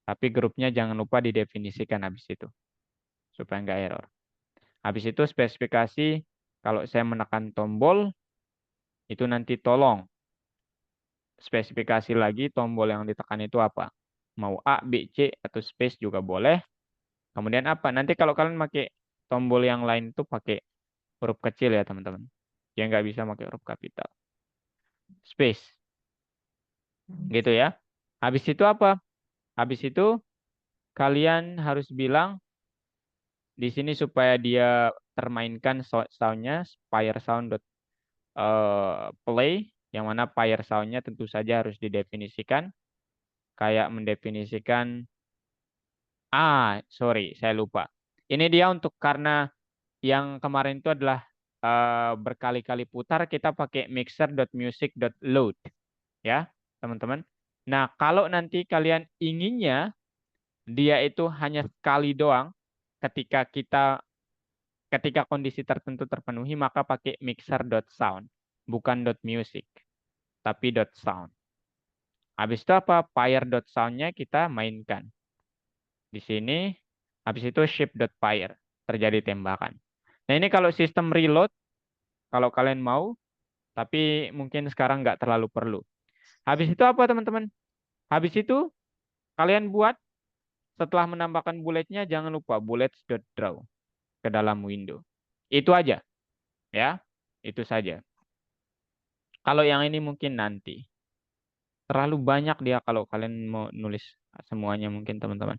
Tapi grupnya jangan lupa didefinisikan habis itu. Supaya nggak error. Habis itu spesifikasi kalau saya menekan tombol, itu nanti tolong spesifikasi lagi tombol yang ditekan itu apa. Mau A, B, C, atau space juga boleh. Kemudian apa? Nanti kalau kalian pakai tombol yang lain itu pakai huruf kecil ya teman-teman. Ya nggak bisa pakai huruf kapital. Space. Gitu ya. Habis itu apa? Habis itu kalian harus bilang di sini supaya dia termainkan soundnya Fire Sound play, yang mana Fire Sound-nya tentu saja harus didefinisikan. Kayak mendefinisikan, sorry, saya lupa. Ini dia untuk karena yang kemarin itu adalah berkali-kali putar, kita pakai mixer.music.load. Ya, teman-teman. Nah, kalau nanti kalian inginnya dia itu hanya sekali doang, ketika kondisi tertentu terpenuhi, maka pakai mixer.sound, bukan .music, tapi .sound. Habis itu apa? Fire.sound-nya kita mainkan. Di sini, habis itu ship.fire, terjadi tembakan. Nah ini kalau sistem reload, kalau kalian mau, tapi mungkin sekarang nggak terlalu perlu. Habis itu apa teman-teman? Habis itu kalian buat setelah menambahkan bulletnya jangan lupa bullets.draw ke dalam window. Itu aja ya. Itu saja. Kalau yang ini mungkin nanti. Terlalu banyak dia kalau kalian mau nulis semuanya mungkin teman-teman.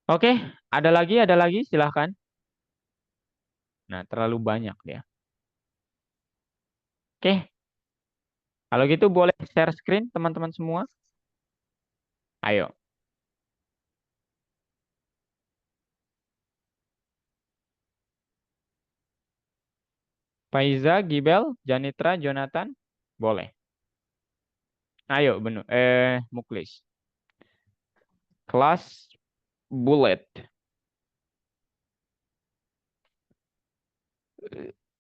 Oke, ada lagi silahkan. Nah, terlalu banyak dia. Oke, kalau gitu boleh share screen teman-teman semua. Ayo. Faiza, Gibel, Janitra, Jonathan, boleh. Ayo, benar. Muklis. Kelas bullet.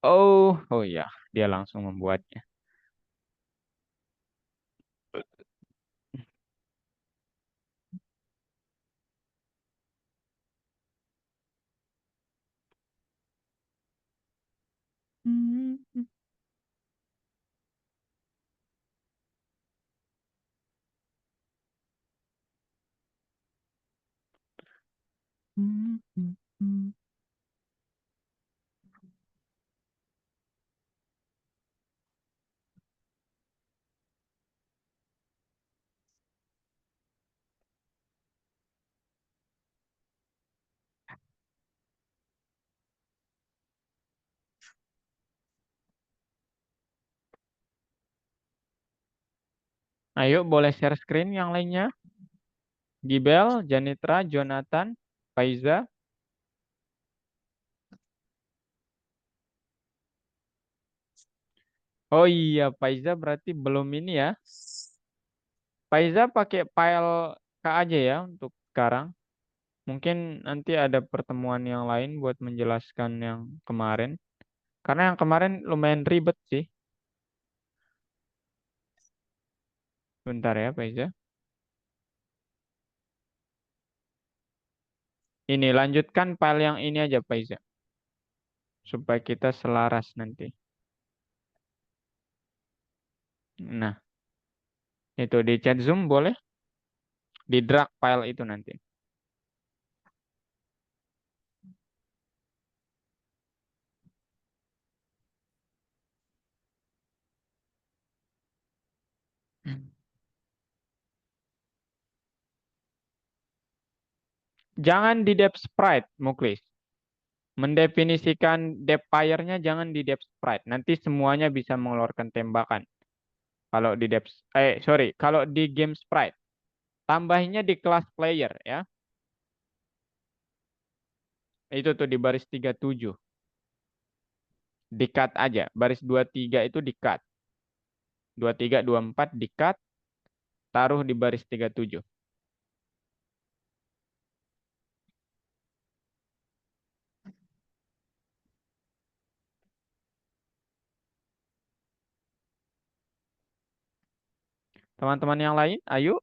Oh ya, dia langsung membuatnya. Ayo, boleh share screen yang lainnya. Gibel, Janitra, Jonathan, Faiza. Oh iya, Faiza berarti belum ini ya. Faiza pakai file K aja ya untuk sekarang. Mungkin nanti ada pertemuan yang lain buat menjelaskan yang kemarin. Karena yang kemarin lumayan ribet sih. Bentar ya, Faiza. Ini lanjutkan file yang ini aja, Faiza. Supaya kita selaras nanti. Nah, itu di chat Zoom boleh? Di drag file itu nanti. Jangan di depth sprite, Muklis. Mendefinisikan depth fire-nya jangan di depth sprite. Nanti semuanya bisa mengeluarkan tembakan. Kalau di depth, sorry, kalau di game sprite. Tambahinnya di kelas player ya. Itu tuh di baris 37. Di cut aja. Baris 23 itu di cut. 23, 24 di cut. Taruh di baris 37. Teman-teman yang lain, ayo.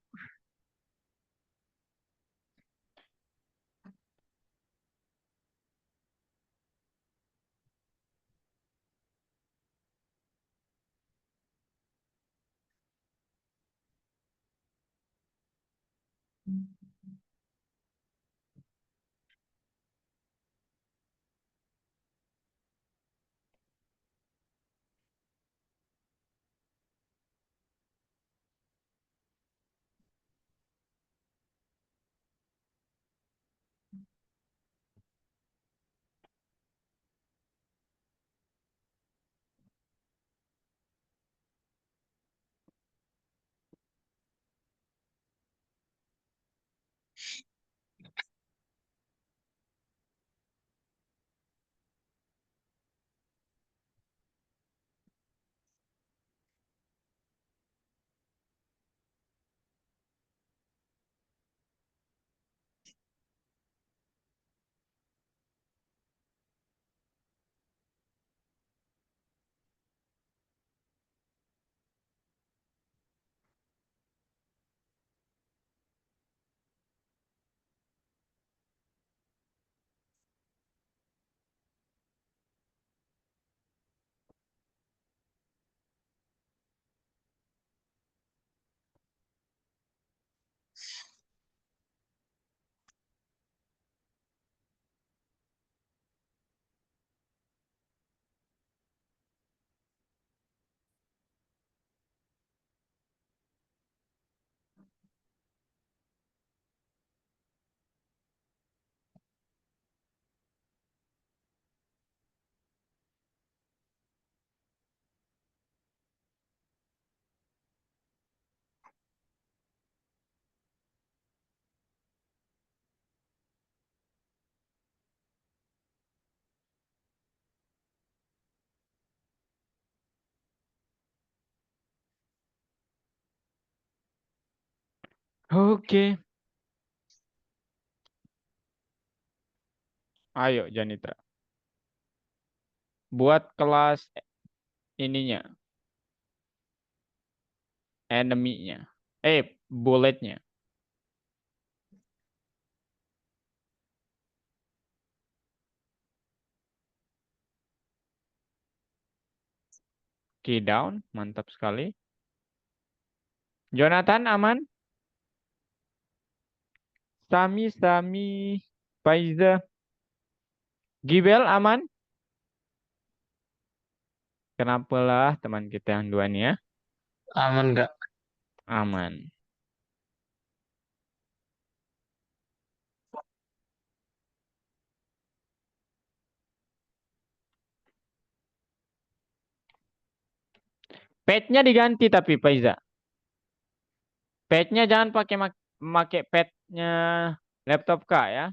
Oke. Ayo Janitra. Buat kelas ininya, enemy-nya. Bulletnya. Key down, mantap sekali. Jonathan aman? Sami, Faiza. Gibel aman? Kenapa lah teman kita yang dua nih ya? Aman nggak? Aman. Pad-nya diganti tapi Faiza. Pad-nya jangan pakai pad-nya laptop Kak ya.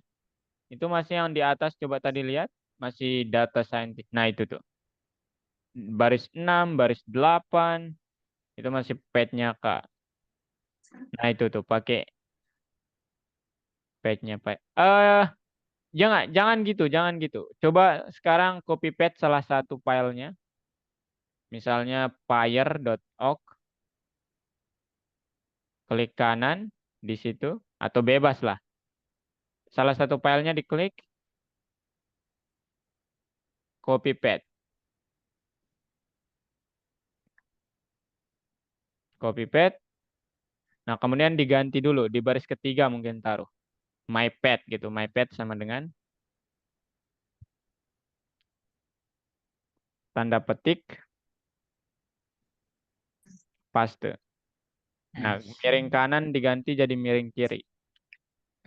Itu masih yang di atas coba tadi lihat. Masih data scientist. Nah itu tuh. Baris 6, baris 8. Itu masih pad-nya Kak. Nah itu tuh pakai pad-nya Pak. Jangan gitu. Coba sekarang copy paste salah satu filenya. Misalnya fire.org. Klik kanan di situ atau bebas lah. Salah satu filenya diklik, copy paste. Copy paste. Nah, kemudian diganti dulu di baris ketiga mungkin taruh my pad gitu. My pad sama dengan tanda petik paste. Nah, miring kanan diganti jadi miring kiri.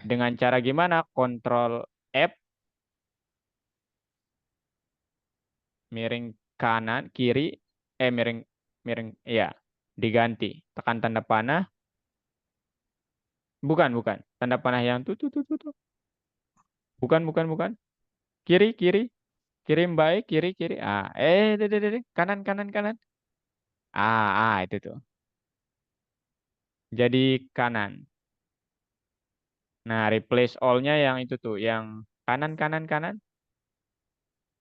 Dengan cara gimana? Control F, miring kanan, kiri, miring, ya, diganti. Tekan tanda panah. Bukan. Tanda panah yang tuh. Bukan. Kiri. Kirim baik, kiri. Kanan. Itu tuh. Jadi kanan. Nah, replace all-nya yang itu tuh, yang kanan.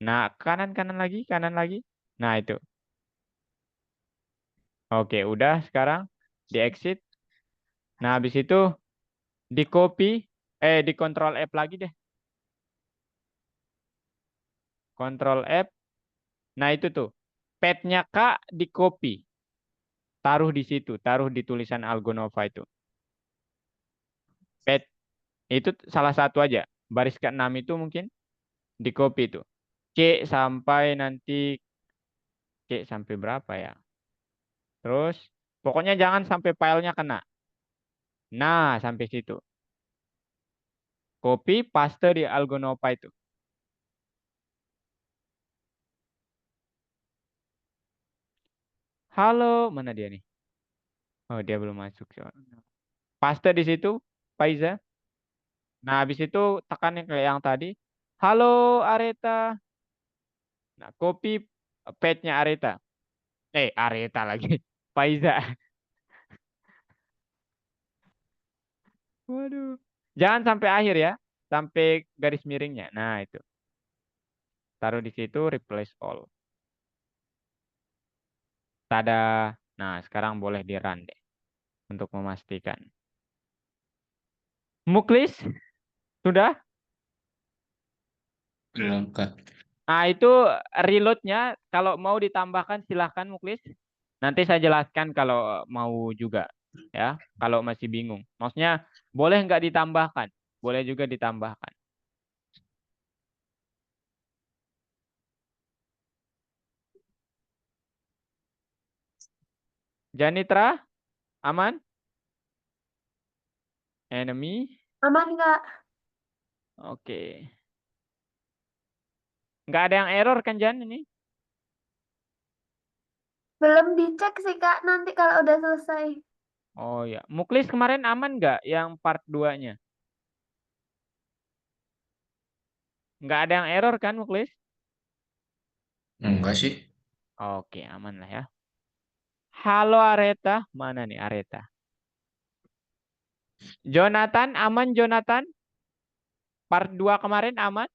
Nah, kanan lagi. Nah, itu. Oke, udah sekarang di exit. Nah, habis itu di copy, di control F lagi deh. Control F. Nah, itu tuh. Pad-nya Kak di copy. Taruh di situ, taruh di tulisan Algonova itu. Pad itu salah satu aja. Baris ke-6 itu mungkin di copy itu. C sampai berapa ya? Terus pokoknya jangan sampai filenya kena. Nah, sampai situ. Copy, paste di Algonova itu. Halo, mana dia nih? Oh, dia belum masuk. Paste di situ, Faiza. Nah, habis itu tekan yang kayak yang tadi. Halo, Areta. Nah, copy page-nya Areta. Areta lagi. Faiza. Waduh. Jangan sampai akhir ya. Sampai garis miringnya. Nah, itu. Taruh di situ, replace all. Tada. Nah, sekarang boleh di-run deh. Untuk memastikan. Muklis? Sudah? Belum Kak. Nah, itu reload-nya kalau mau ditambahkan silahkan Muklis. Nanti saya jelaskan kalau mau juga. Ya, kalau masih bingung. Maksudnya boleh nggak ditambahkan? Boleh juga ditambahkan. Janitra, aman? Enemy? Aman nggak? Oke. Nggak ada yang error kan Jan ini? Belum dicek sih Kak, nanti kalau udah selesai. Oh ya. Muklis kemarin aman nggak yang part 2-nya? Nggak ada yang error kan Muklis? Enggak sih. Oke, aman lah ya. Halo Areta. Mana nih Areta? Jonathan, aman Jonathan? Part 2 kemarin aman?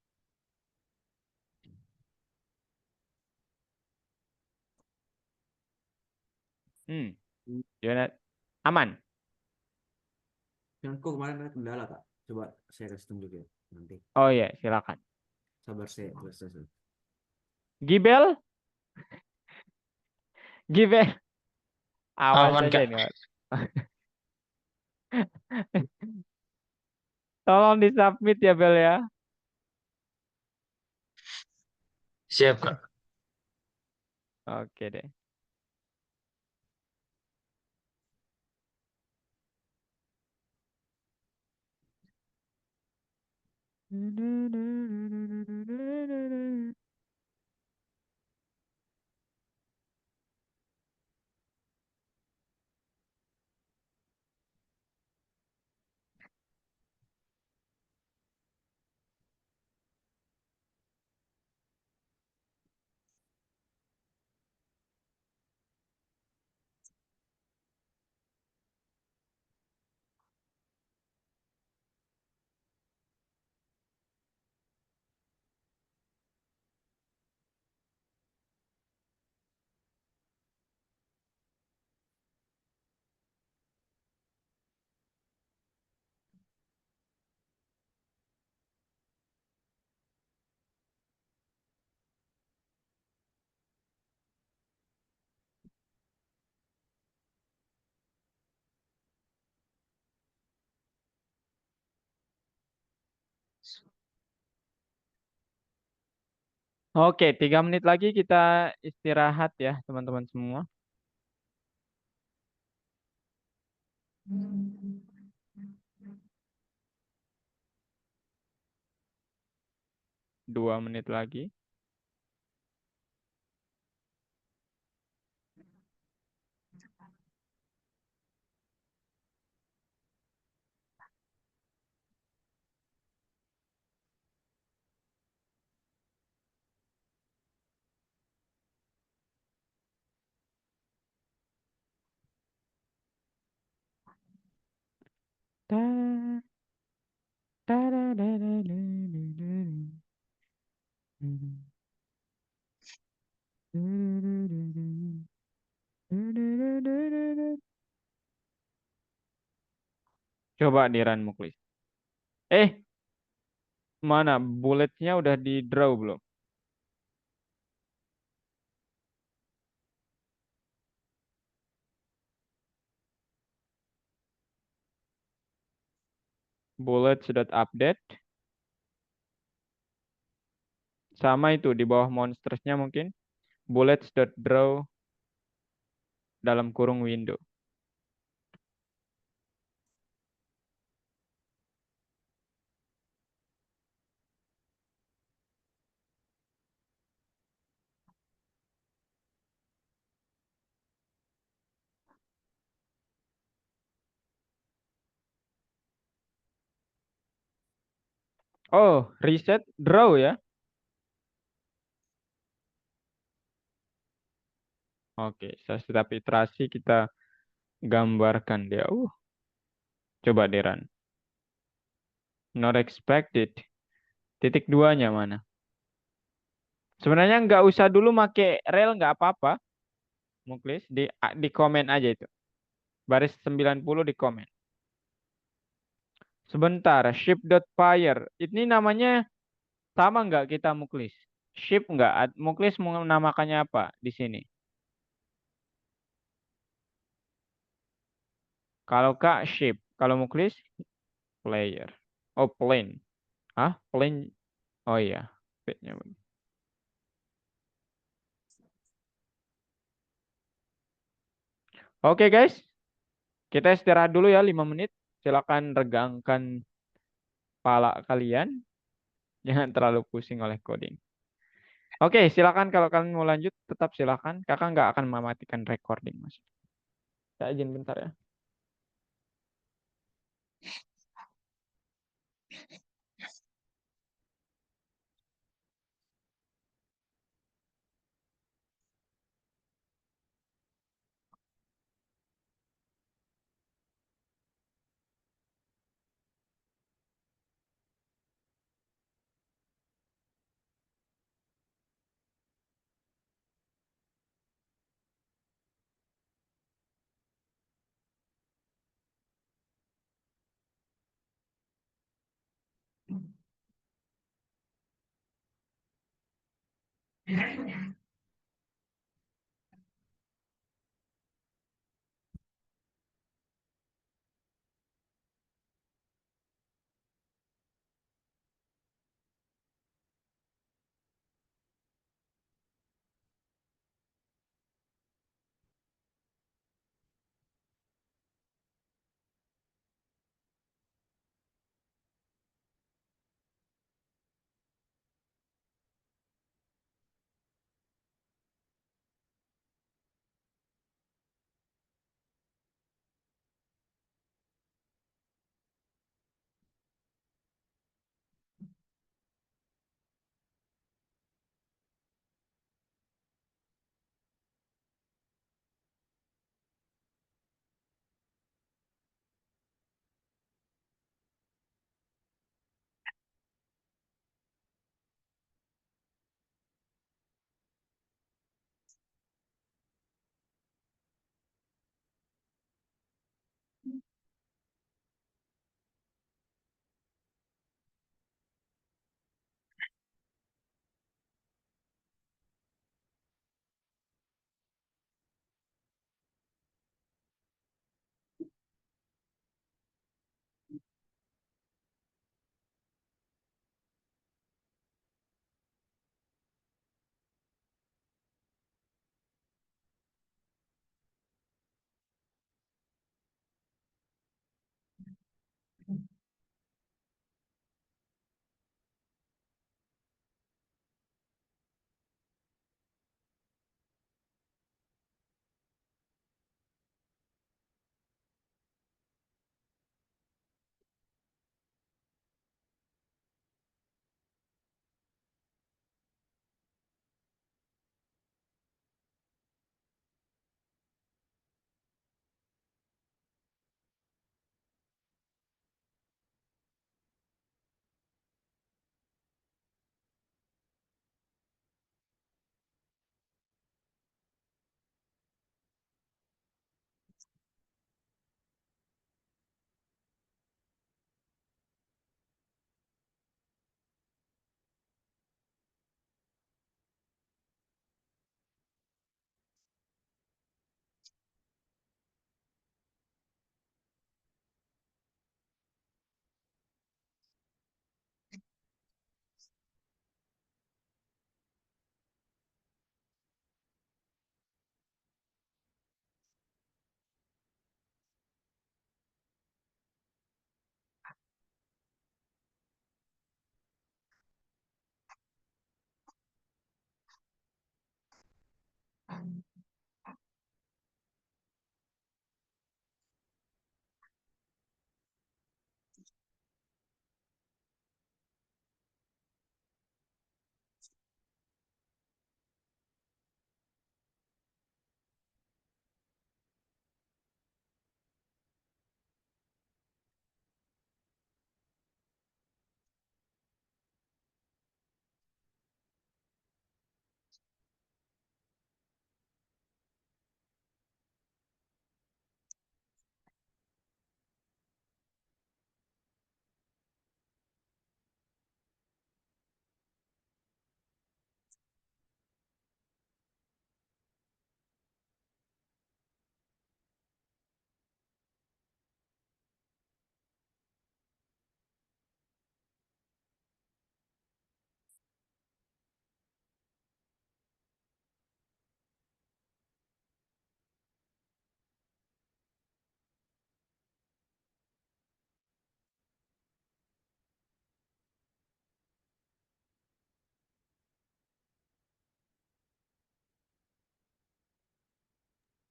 Hmm, Jonathan, aman. Kan kok kemarin ada kendala kak. Coba saya kasih tunjuk ya nanti. Oh iya, silakan. Sabar saya proses. Gibel, Gibel, awas Aman saja Kak. ini. Mas. Tolong disubmit ya Bel ya. Siap Kak. Oke deh. Oke, 3 menit lagi kita istirahat ya teman-teman semua. Dua menit lagi. Ta- Coba di run Muklis. Eh, mana bulletnya udah di draw belum? Bullet sudah update. Sama itu di bawah monstersnya mungkin. Bullets.draw dalam kurung window. Oh, reset draw ya. Oke, setiap iterasi kita gambarkan dia. Coba di run. Not expected. Titik duanya mana? Sebenarnya nggak usah dulu make rel nggak apa-apa. Muklis di komen aja itu. Baris 90 di komen. Sebentar, ship.fire. Ini namanya sama nggak kita Muklis? Ship nggak? Muklis mau namakannya apa di sini? Kalau Kak ship, kalau Muklis player. Oh, plane. Hah? Plane. Oh iya. P-nya. Oke guys, kita istirahat dulu ya 5 menit. Silakan regangkan kepala kalian. Jangan terlalu pusing oleh coding. Oke, silakan kalau kalian mau lanjut, tetap silakan. Kakak nggak akan mematikan recording, Mas. Saya izin bentar ya.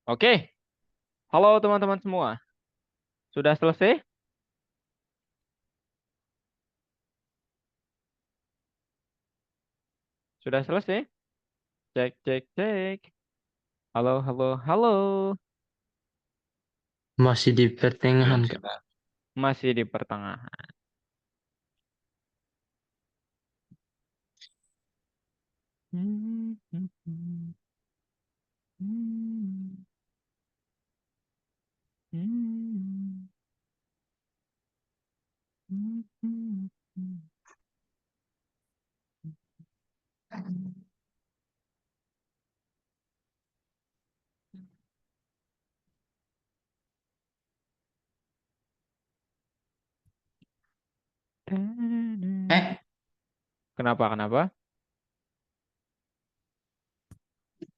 Oke, halo teman-teman semua. Sudah selesai? Sudah selesai? Cek, cek, cek. Halo, halo, halo. Masih di pertengahan, Belum sih, Kak. Pak. Masih di pertengahan. Hmm, hmm, hmm. Hmm, hmm, hmm, hmm, hmm. Kenapa?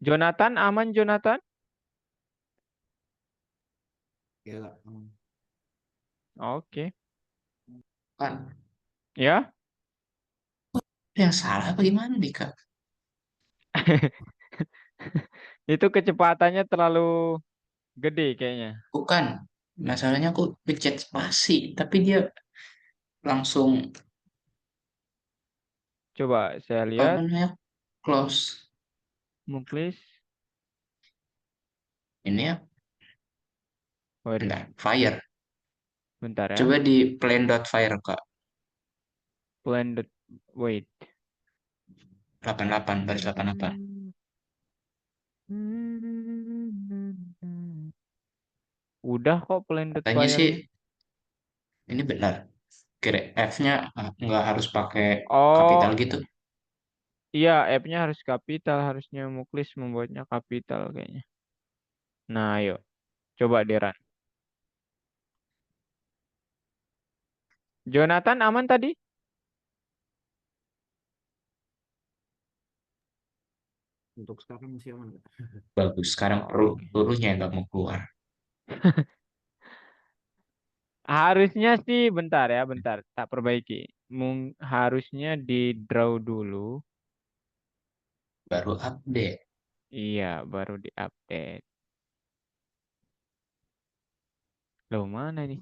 Jonathan, aman Jonathan? Ya, Kak. Oke. Kan Ya. yang salah apa gimana nih Kak? Itu kecepatannya terlalu gede kayaknya. Bukan, masalahnya aku pencet spasi, tapi dia langsung Coba saya apa lihat. namanya close. Muklis. Ini ya, Waduh, bentar, fire. bentar ya. Coba di plain.fire Kak. Blended. Wait. 88 baris 88. Udah kok blended Katanya sih fire-nya. ini benar. Kira F-nya nggak harus pakai kapital Oh, gitu. iya, app-nya harus kapital. Harusnya Muklis membuatnya kapital kayaknya. Nah, ayo. Coba di run. Jonathan aman tadi? Untuk sekarang masih aman, Kak. Bagus. Sekarang Oke. pelurunya yang nggak mau keluar. Harusnya sih bentar ya, bentar. Tak perbaiki. Harusnya di draw dulu. Baru update. Iya, baru di-update. Loh, mana nih?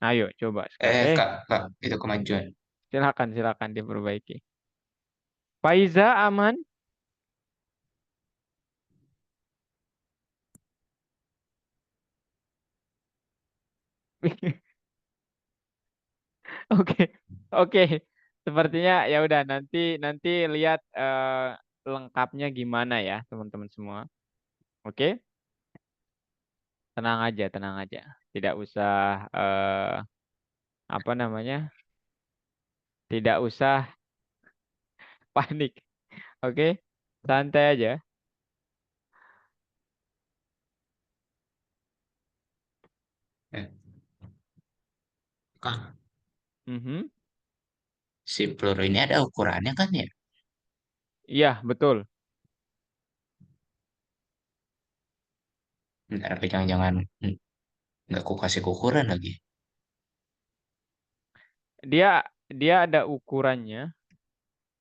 Ayo, coba sekarang. Kak, itu kemajuan. Silakan diperbaiki. Faiza aman? Oke, oke. Sepertinya ya udah nanti nanti lihat lengkapnya gimana ya teman-teman semua. Oke, tenang aja. Tidak usah apa namanya? Tidak usah panik. Oke, santai aja. Eh, Kak, Mhm. si peluru ini ada ukurannya kan ya? Iya, betul. Bentar, tapi jangan-jangan nggak aku kasih ukuran lagi. Dia dia ada ukurannya.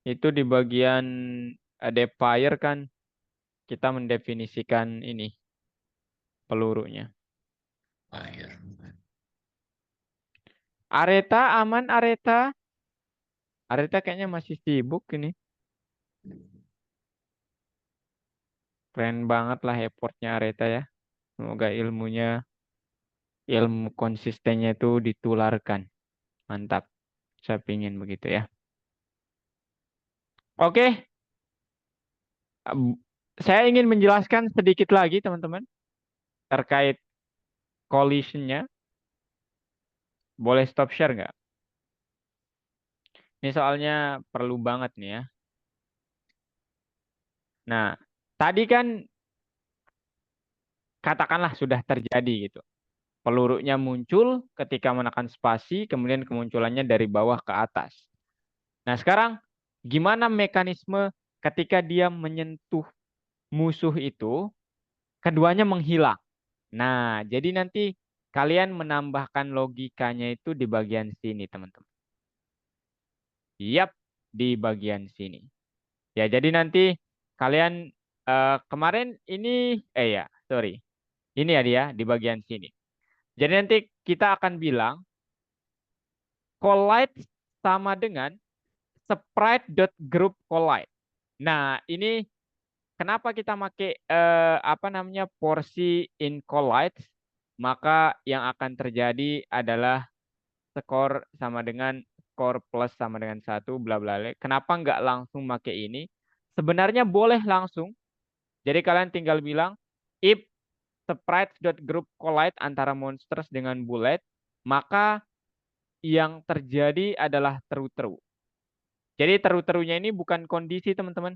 Itu di bagian Defier kan kita mendefinisikan ini pelurunya. Fire. Areta aman Areta? Areta kayaknya masih sibuk ini. Keren banget lah effortnya Areta ya. Semoga ilmu konsistennya itu ditularkan. Mantap. Saya pingin begitu ya. Oke. Em, Saya ingin menjelaskan sedikit lagi teman-teman. Terkait collisionnya. Boleh stop share nggak? Ini soalnya perlu banget nih ya. Nah, tadi kan katakanlah sudah terjadi gitu. Pelurunya muncul ketika menekan spasi, kemudian kemunculannya dari bawah ke atas. Nah, sekarang gimana mekanisme ketika dia menyentuh musuh itu, keduanya menghilang. Nah, jadi nanti kalian menambahkan logikanya itu di bagian sini, teman-teman. Yap, di bagian sini. Ya, jadi nanti kalian kemarin ini, ya, sorry. Ini ya dia di bagian sini. Jadi nanti kita akan bilang collide sama dengan sprite.group collide. Nah, ini kenapa kita pakai apa namanya porsi in collide? Maka yang akan terjadi adalah skor sama dengan skor plus sama dengan satu bla bla bla. Kenapa nggak langsung pakai ini? Sebenarnya boleh langsung. Jadi kalian tinggal bilang if sprites.group collide antara monsters dengan bullet, maka yang terjadi adalah teru-teru. Jadi teru-terunya ini bukan kondisi teman-teman,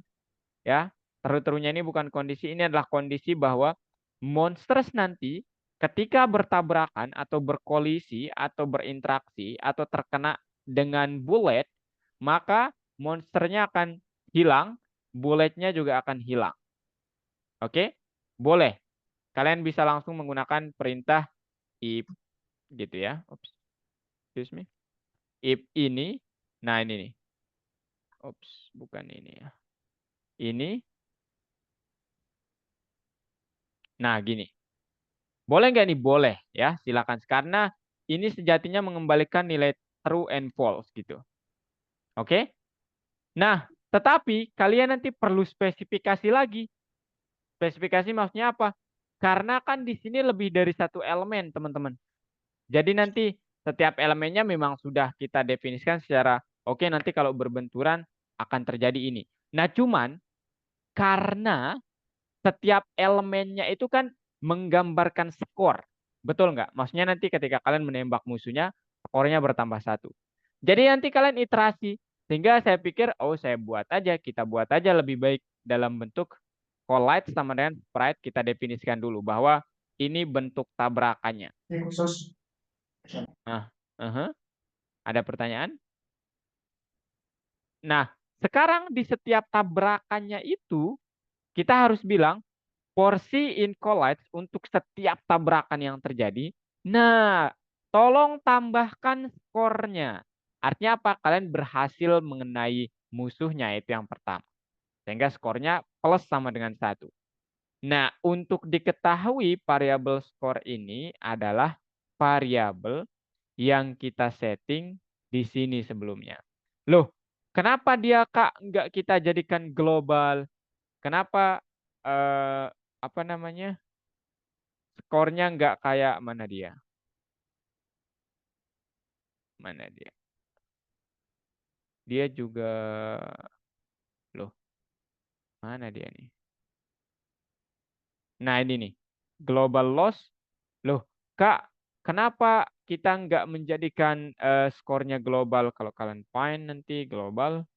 ya. Teru-terunya ini bukan kondisi, ini adalah kondisi bahwa monsters nanti ketika bertabrakan atau berkolisi atau berinteraksi atau terkena dengan bullet, maka monsternya akan hilang, bulletnya juga akan hilang. Oke? Boleh. Kalian bisa langsung menggunakan perintah if gitu ya. Oops. Excuse me. If ini, nah ini nih. Oops, bukan ini ya. Ini. Nah, gini. Boleh nggak nih? Boleh ya, silakan. Karena ini sejatinya mengembalikan nilai true and false gitu. Oke? Nah, tetapi kalian nanti perlu spesifikasi lagi. Spesifikasi maksudnya apa? Karena kan di sini lebih dari satu elemen, teman-teman. Jadi nanti setiap elemennya memang sudah kita definisikan secara oke, nanti kalau berbenturan akan terjadi ini. Nah, cuman karena setiap elemennya itu kan menggambarkan skor. Betul nggak? Maksudnya nanti ketika kalian menembak musuhnya, skornya bertambah 1. Jadi nanti kalian iterasi. Sehingga saya pikir, oh saya buat aja, kita buat aja lebih baik dalam bentuk collide sama dengan sprite. Kita definisikan dulu bahwa ini bentuk tabrakannya. Ini khusus. Nah, ada pertanyaan? Nah, sekarang di setiap tabrakannya itu, kita harus bilang, porsi in collide untuk setiap tabrakan yang terjadi. Nah, tolong tambahkan skornya. Artinya apa? Kalian berhasil mengenai musuhnya, itu yang pertama. Sehingga skornya plus sama dengan 1. Nah, untuk diketahui variabel skor ini adalah variabel yang kita setting di sini sebelumnya. Loh, kenapa dia Kak nggak kita jadikan global? Kenapa apa namanya? Skornya nggak kayak mana dia? Mana dia? Dia juga loh, mana dia nih? Nah, ini nih. Global loss. Loh, Kak, kenapa kita nggak menjadikan skornya global? Kalau kalian find nanti global.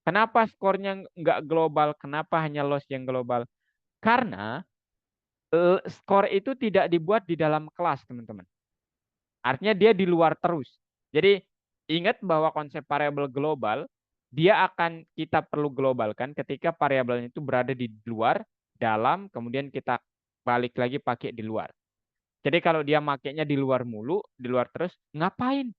Kenapa skornya nggak global? Kenapa hanya loss yang global? Karena skor itu tidak dibuat di dalam kelas, teman-teman. Artinya dia di luar terus. Jadi ingat bahwa konsep variabel global, dia akan kita perlu globalkan ketika variabelnya itu berada di luar, dalam, kemudian kita balik lagi pakai di luar. Jadi kalau dia makainya di luar mulu, di luar terus, ngapain?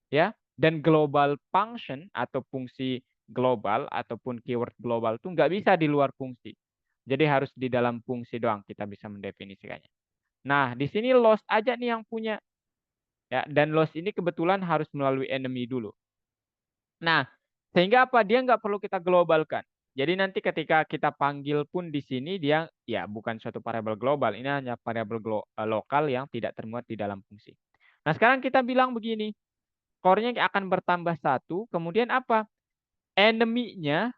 Ya. Dan global function atau fungsi global ataupun keyword global itu nggak bisa di luar fungsi. Jadi harus di dalam fungsi doang kita bisa mendefinisikannya. Nah, di sini loss aja nih yang punya. Ya, dan loss ini kebetulan harus melalui enemy dulu. Nah, sehingga apa? Dia nggak perlu kita globalkan. Jadi nanti ketika kita panggil pun di sini dia ya bukan suatu variabel global. Ini hanya variabel lokal yang tidak termuat di dalam fungsi. Nah, sekarang kita bilang begini. Skornya akan bertambah 1. Kemudian apa? Enemy-nya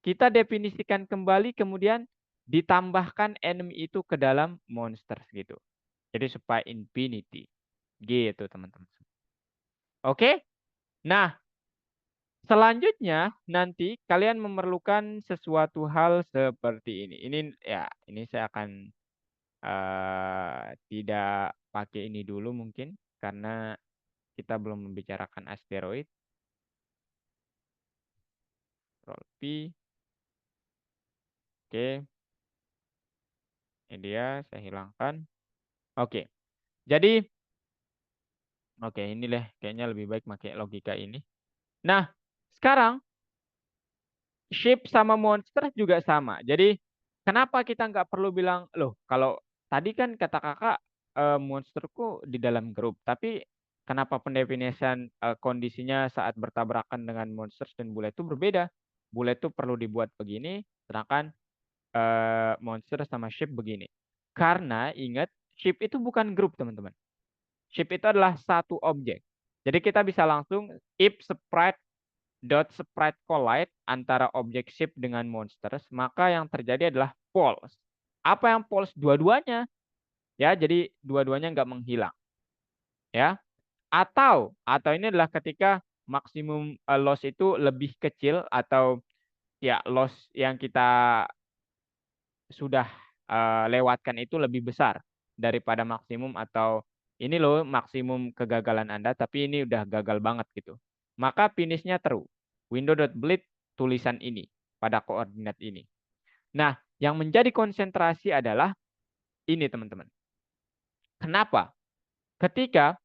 kita definisikan kembali. Kemudian ditambahkan enemy itu ke dalam monster gitu. Jadi supaya infinity. Gitu teman-teman. Oke? Nah, selanjutnya nanti kalian memerlukan sesuatu hal seperti ini. Ini saya akan tidak pakai ini dulu mungkin karena kita belum membicarakan asteroid. Ctrl P. Oke. Ini dia, saya hilangkan. Oke. Jadi oke, inilah kayaknya lebih baik pakai logika ini. Nah, sekarang ship sama monster juga sama. Jadi kenapa kita nggak perlu bilang, loh kalau tadi kan kata kakak monsterku di dalam grup. Tapi kenapa pendefinisian kondisinya saat bertabrakan dengan monster dan bule itu berbeda? Bule itu perlu dibuat begini, sedangkan monster sama ship begini. Karena ingat, ship itu bukan grup teman-teman. Ship itu adalah satu objek. Jadi kita bisa langsung if sprite collide antara objek ship dengan monsters, maka yang terjadi adalah false. Apa yang false? Dua-duanya. Ya, jadi dua-duanya nggak menghilang. Ya. Atau ini adalah ketika maksimum loss itu lebih kecil atau ya loss yang kita sudah lewatkan itu lebih besar daripada maksimum, atau ini loh maksimum kegagalan Anda tapi ini udah gagal banget gitu. Maka finishnya true. Window.bleed tulisan ini pada koordinat ini. Nah, yang menjadi konsentrasi adalah ini teman-teman. Kenapa? Ketika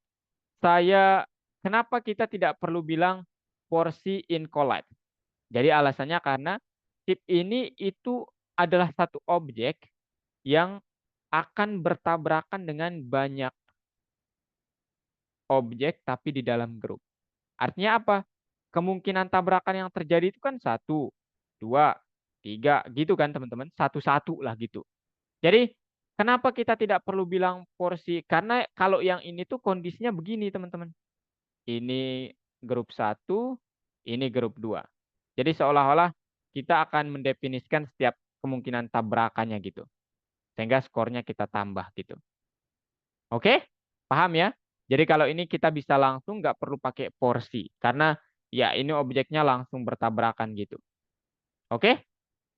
kenapa kita tidak perlu bilang porsi in collide? Jadi alasannya karena tip ini itu adalah satu objek yang akan bertabrakan dengan banyak objek tapi di dalam grup. Artinya apa? Kemungkinan tabrakan yang terjadi itu kan 1, 2, 3 gitu kan teman-teman. Satu-satu lah gitu. Jadi kenapa kita tidak perlu bilang porsi? Karena kalau yang ini tuh kondisinya begini teman-teman. Ini grup 1, ini grup 2. Jadi seolah-olah kita akan mendefinisikan setiap kemungkinan tabrakannya gitu. Sehingga skornya kita tambah gitu. Oke? Paham ya? Jadi kalau ini kita bisa langsung nggak perlu pakai porsi. Karena ya ini objeknya langsung bertabrakan gitu. Oke?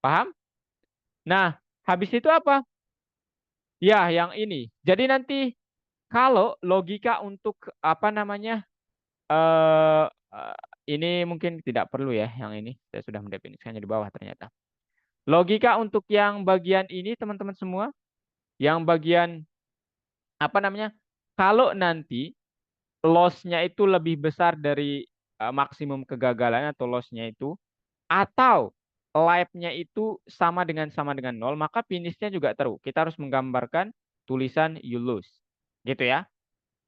Paham? Nah, habis itu apa? Ya, yang ini. Jadi nanti kalau logika untuk apa namanya? eh ini mungkin tidak perlu ya yang ini. Saya sudah mendefinisikannya di bawah ternyata. Logika untuk yang bagian ini teman-teman semua, yang bagian apa namanya? Kalau nanti loss-nya itu lebih besar dari maksimum kegagalan atau loss-nya itu, atau life-nya itu sama dengan 0, maka finish-nya juga true. Kita harus menggambarkan tulisan you lose. Gitu ya.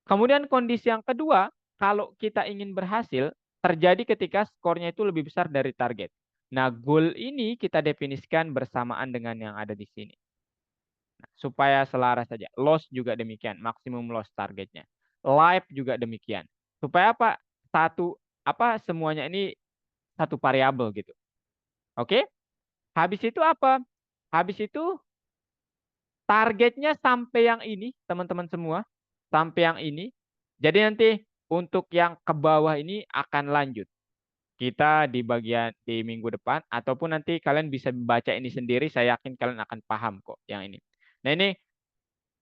Kemudian kondisi yang kedua, kalau kita ingin berhasil, terjadi ketika skornya itu lebih besar dari target. Nah, goal ini kita definisikan bersamaan dengan yang ada di sini. Nah, supaya selaras saja. Loss juga demikian, maksimum loss targetnya. Life juga demikian. Supaya apa? Semuanya ini satu variabel gitu. Oke? Habis itu apa? Habis itu targetnya sampai yang ini, teman-teman semua. Sampai yang ini. Jadi nanti untuk yang ke bawah ini akan lanjut. Kita di bagian di minggu depan, ataupun nanti kalian bisa baca ini sendiri. Saya yakin kalian akan paham kok yang ini. Nah ini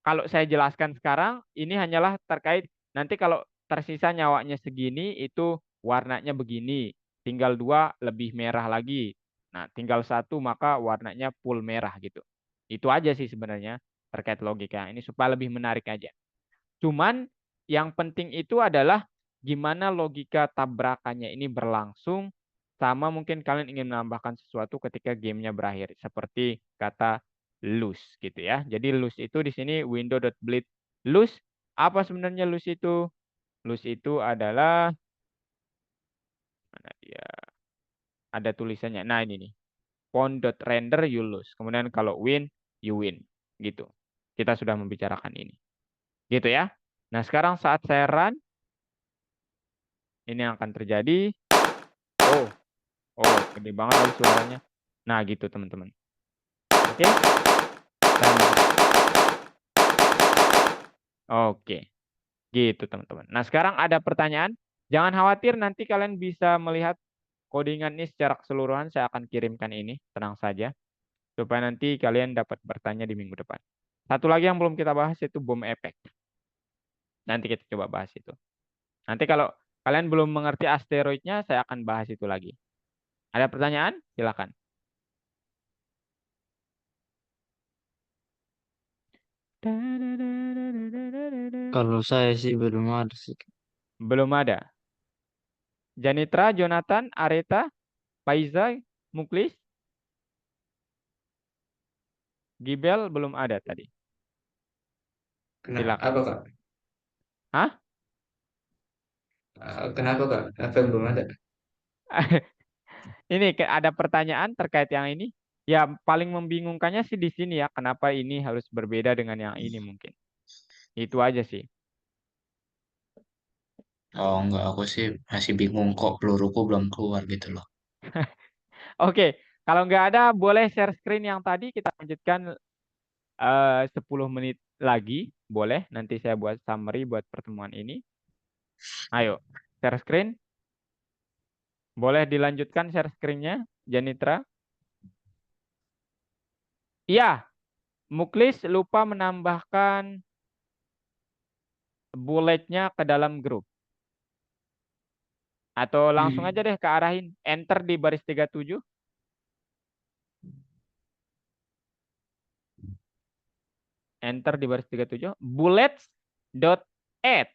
kalau saya jelaskan sekarang, ini hanyalah terkait nanti kalau tersisa nyawanya segini, itu warnanya begini. Tinggal 2 lebih merah lagi. Nah, tinggal 1 maka warnanya full merah gitu. Itu aja sih sebenarnya terkait logika. Ini supaya lebih menarik aja. Cuman yang penting itu adalah gimana logika tabrakannya ini berlangsung, sama mungkin kalian ingin menambahkan sesuatu ketika gamenya berakhir. Seperti kata lose gitu ya. Jadi lose itu di sini window.bleed lose. Apa sebenarnya lose itu? Lose itu adalah mana dia? Ada tulisannya. Nah, ini nih. Pawn.render you lose. Kemudian kalau win you win gitu. Kita sudah membicarakan ini. Gitu ya. Nah, sekarang saat saya run ini yang akan terjadi. Oh, oh, gede banget lagi suaranya. Nah, gitu teman-teman. Oke. Dan oke. Gitu teman-teman. Nah, sekarang ada pertanyaan. Jangan khawatir, nanti kalian bisa melihat codingan ini secara keseluruhan. Saya akan kirimkan ini, tenang saja. Supaya nanti kalian dapat bertanya di minggu depan. Satu lagi yang belum kita bahas itu bom efek. Nanti kita coba bahas itu. Nanti kalau kalian belum mengerti asteroidnya, saya akan bahas itu lagi. Ada pertanyaan? Silakan. Kalau saya sih belum ada sih. Belum ada. Janitra, Jonathan, Areta, Faiza, Muklis, Gibel belum ada tadi. Kenapa? Silakan. Apa Kak? Hah? Kenapa Kak? Apa yang belum ada? Ini ada pertanyaan terkait yang ini. Ya paling membingungkannya sih di sini ya. Kenapa ini harus berbeda dengan yang ini mungkin. Itu aja sih. Oh enggak, aku sih masih bingung kok peluruku belum keluar gitu loh. Oke. Kalau nggak ada boleh share screen yang tadi. Kita lanjutkan 10 menit lagi. Boleh. Nanti saya buat summary buat pertemuan ini. Ayo. Share screen. Boleh dilanjutkan share screen-nya, Janitra? Iya. Muklis lupa menambahkan bulletnya ke dalam grup. Atau langsung aja deh ke arahin. Enter di baris 37. Enter di baris 37. Bullets dot add.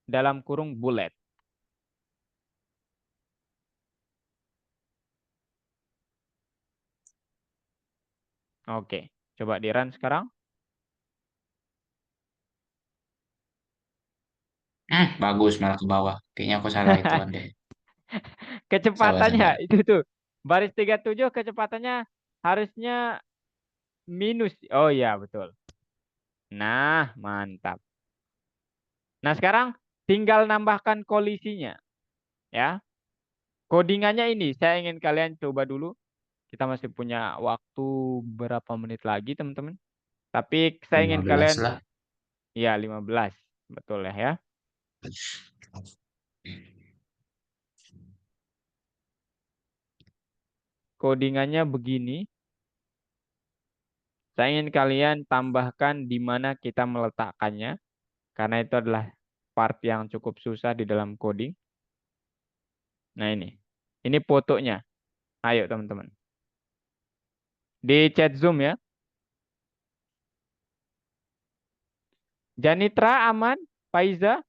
Dalam kurung bullet. Oke. Coba di run sekarang. Bagus malah ke bawah. Kayaknya aku salah ituan deh. Sabar, Kecepatannya sabar. itu tuh. Baris 37 kecepatannya harusnya minus. Oh iya, betul. Nah, mantap. Nah, sekarang tinggal nambahkan kolisinya. Ya. Codingannya ini, saya ingin kalian coba dulu. Kita masih punya waktu berapa menit lagi, teman-teman. Tapi saya ingin 15 kalian, lah. ya 15. Betul ya. Codingannya begini. Saya ingin kalian tambahkan di mana kita meletakkannya. Karena itu adalah part yang cukup susah di dalam coding. Nah ini. Ini fotonya. Ayo teman-teman. Di chat Zoom ya. Janitra aman. Faiza.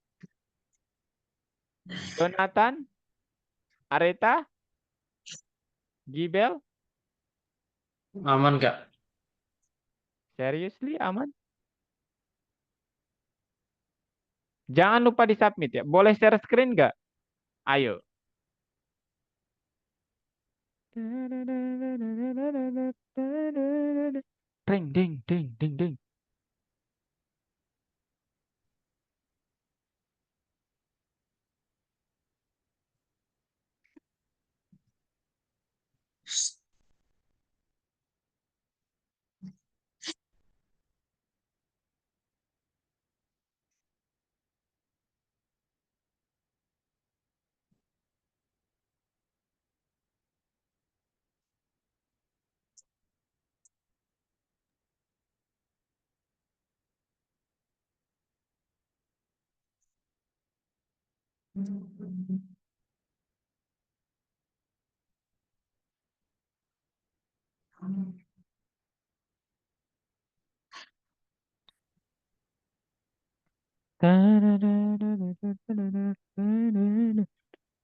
Jonathan. Areta. Gibel. Aman Kak. Seriously aman? Jangan lupa di submit ya. Boleh share screen nggak? Ayo. Ding ding ding ding ding.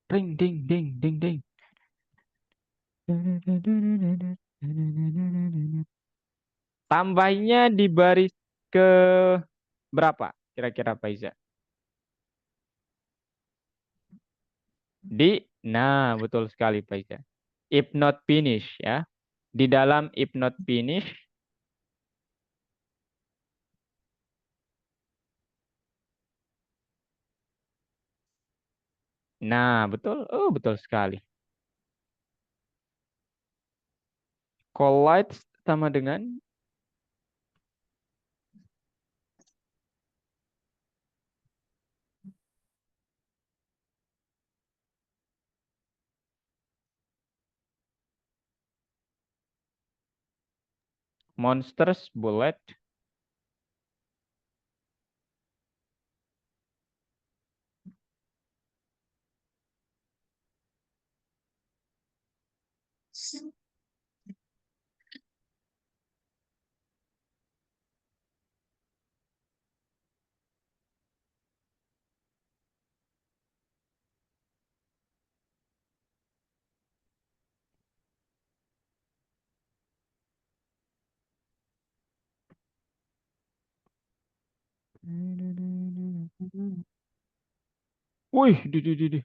Ding ding ding ding ding. Tambahnya di baris ke berapa? Kira-kira Faiza? Nah betul sekali Faiza. If not finish ya. Di dalam if not finish. Nah betul. Oh betul sekali. Collide sama dengan monsters bullet. Wih, di.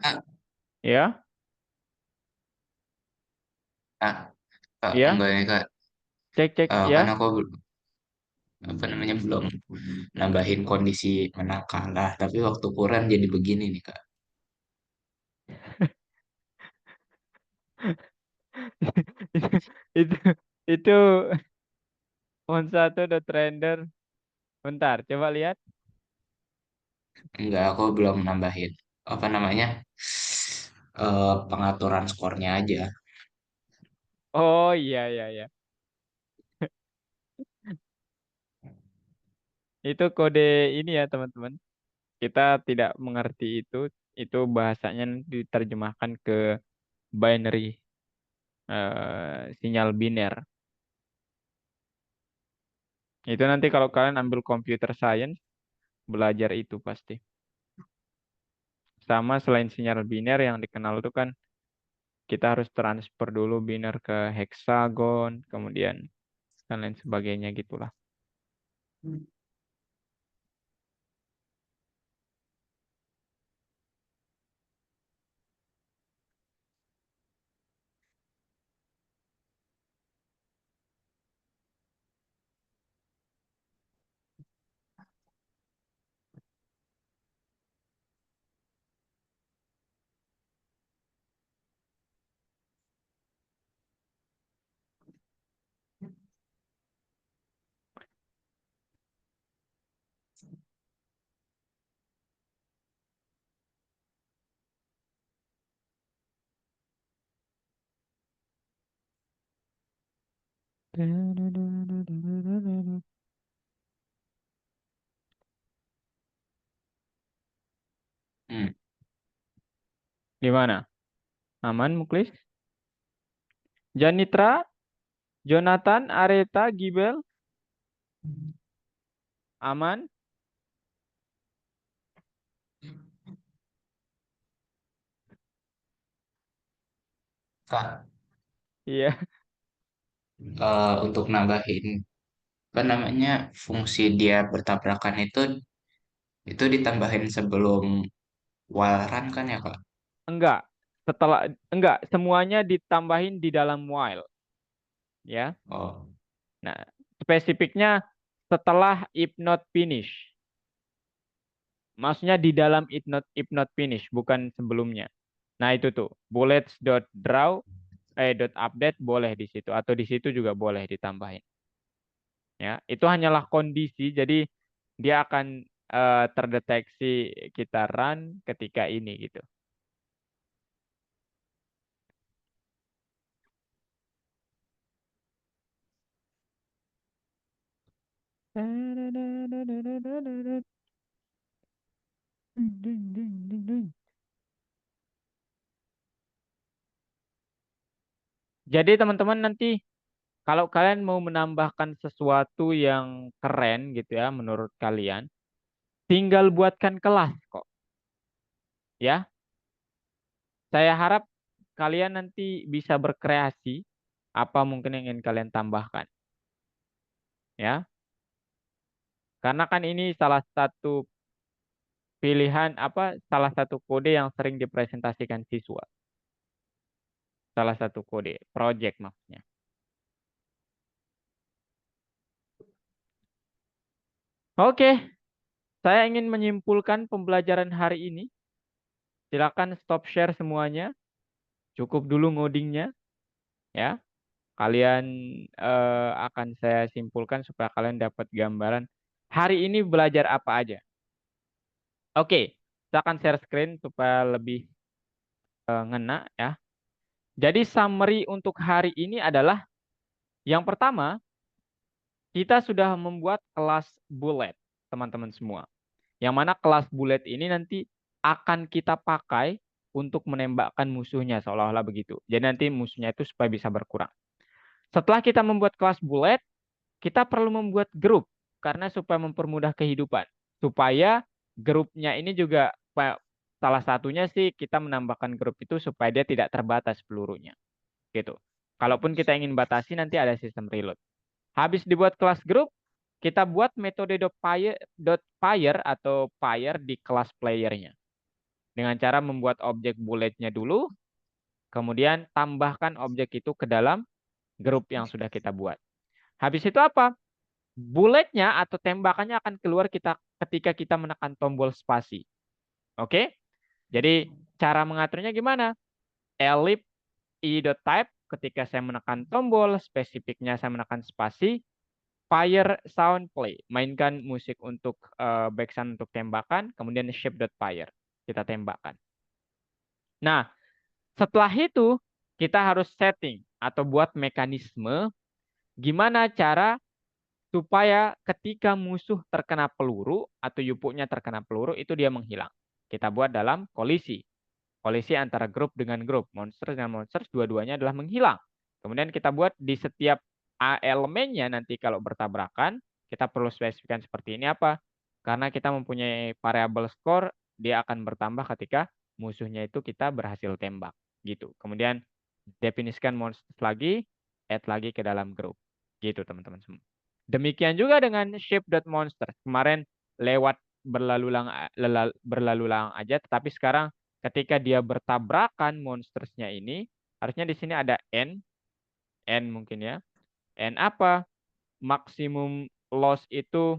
Ah, Ya, ah, Kak, ya, enggak nih Kak. cek Kan ya. aku apa namanya belum nambahin kondisi menang kalah, tapi waktu kurang jadi begini nih Kak. Itu itu satu dot render. Bentar, coba lihat. Enggak, aku belum nambahin apa namanya pengaturan skornya aja. Oh iya iya iya. Itu kode ini ya teman-teman. Kita tidak mengerti itu. Itu bahasanya nanti diterjemahkan ke binary, sinyal biner. Itu nanti kalau kalian ambil computer science belajar itu pasti. Sama selain sinyal biner yang dikenal itu kan kita harus transfer dulu biner ke hexagon, kemudian dan lain sebagainya gitulah. Hmm. Gimana? Aman, Muklis? Janitra, Jonathan, Areta, Gibel, aman? Kak, Iya. untuk nambahin apa namanya fungsi dia bertabrakan itu ditambahin sebelum while run kan ya Kak? Enggak. Enggak, semuanya ditambahin di dalam while, ya. Oh, Nah, spesifiknya setelah if not finish. Maksudnya di dalam if not finish, bukan sebelumnya. Nah, itu tuh. Bullets.draw dot update boleh di situ atau di situ juga boleh ditambahin. Ya, itu hanyalah kondisi, jadi dia akan terdeteksi kita run ketika ini gitu. Jadi teman-teman nanti kalau kalian mau menambahkan sesuatu yang keren gitu ya menurut kalian, tinggal buatkan kelas kok. Ya, saya harap kalian nanti bisa berkreasi apa mungkin yang ingin kalian tambahkan. Ya, karena kan ini salah satu pilihan apa salah satu kode yang sering dipresentasikan siswa. Salah satu kode project maksudnya. Oke, saya ingin menyimpulkan pembelajaran hari ini. Silakan stop share semuanya. Cukup dulu ngodingnya ya. Kalian akan saya simpulkan supaya kalian dapat gambaran hari ini belajar apa aja. Oke, saya akan share screen supaya lebih ngena ya. Jadi summary untuk hari ini adalah yang pertama, kita sudah membuat kelas bullet, teman-teman semua. Yang mana kelas bullet ini nanti akan kita pakai untuk menembakkan musuhnya seolah-olah begitu. Jadi nanti musuhnya itu supaya bisa berkurang. Setelah kita membuat kelas bullet, kita perlu membuat grup karena supaya mempermudah kehidupan. Supaya grupnya ini juga salah satunya sih kita menambahkan grup itu supaya dia tidak terbatas pelurunya. Gitu. Kalaupun kita ingin batasi nanti ada sistem reload. Habis dibuat kelas grup, kita buat metode .fire atau fire di kelas playernya. Dengan cara membuat objek bulletnya dulu, kemudian tambahkan objek itu ke dalam grup yang sudah kita buat. Habis itu apa? Bulletnya atau tembakannya akan keluar ketika kita menekan tombol spasi. Oke? Jadi cara mengaturnya gimana? Elip i.type ketika saya menekan tombol, spesifiknya saya menekan spasi, fire sound play, mainkan musik untuk backsound untuk tembakan, kemudian shape.fire, kita tembakkan. Nah, setelah itu kita harus setting atau buat mekanisme gimana cara supaya ketika musuh terkena peluru atau yupuknya terkena peluru itu dia menghilang. Kita buat dalam kolisi. Kolisi antara grup dengan grup, monster dengan monster, dua-duanya adalah menghilang. Kemudian kita buat di setiap elemennya nanti kalau bertabrakan, kita perlu spesifikkan seperti ini apa? Karena kita mempunyai variabel score, dia akan bertambah ketika musuhnya itu kita berhasil tembak. Gitu. Kemudian definisikan monster lagi, add lagi ke dalam grup. Gitu teman-teman semua. Demikian juga dengan shape.monster. Kemarin lewat berlalu lalang aja, tetapi sekarang ketika dia bertabrakan monstersnya ini, harusnya di sini ada N mungkin ya. N apa? Maksimum loss itu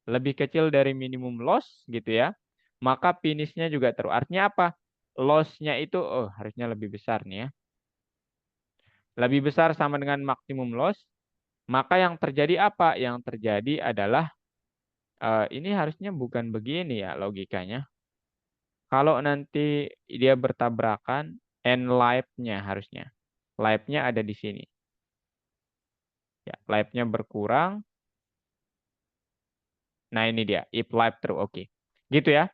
lebih kecil dari minimum loss gitu ya. Maka finishnya juga terus. Artinya apa? Loss-nya itu harusnya lebih besar nih ya. Lebih besar sama dengan maksimum loss. Maka yang terjadi apa? Yang terjadi adalah ini harusnya bukan begini ya logikanya. Kalau nanti dia bertabrakan, end life-nya harusnya. Life-nya ada di sini. Ya, life-nya berkurang. Nah, ini dia. If life true. Oke. Gitu ya.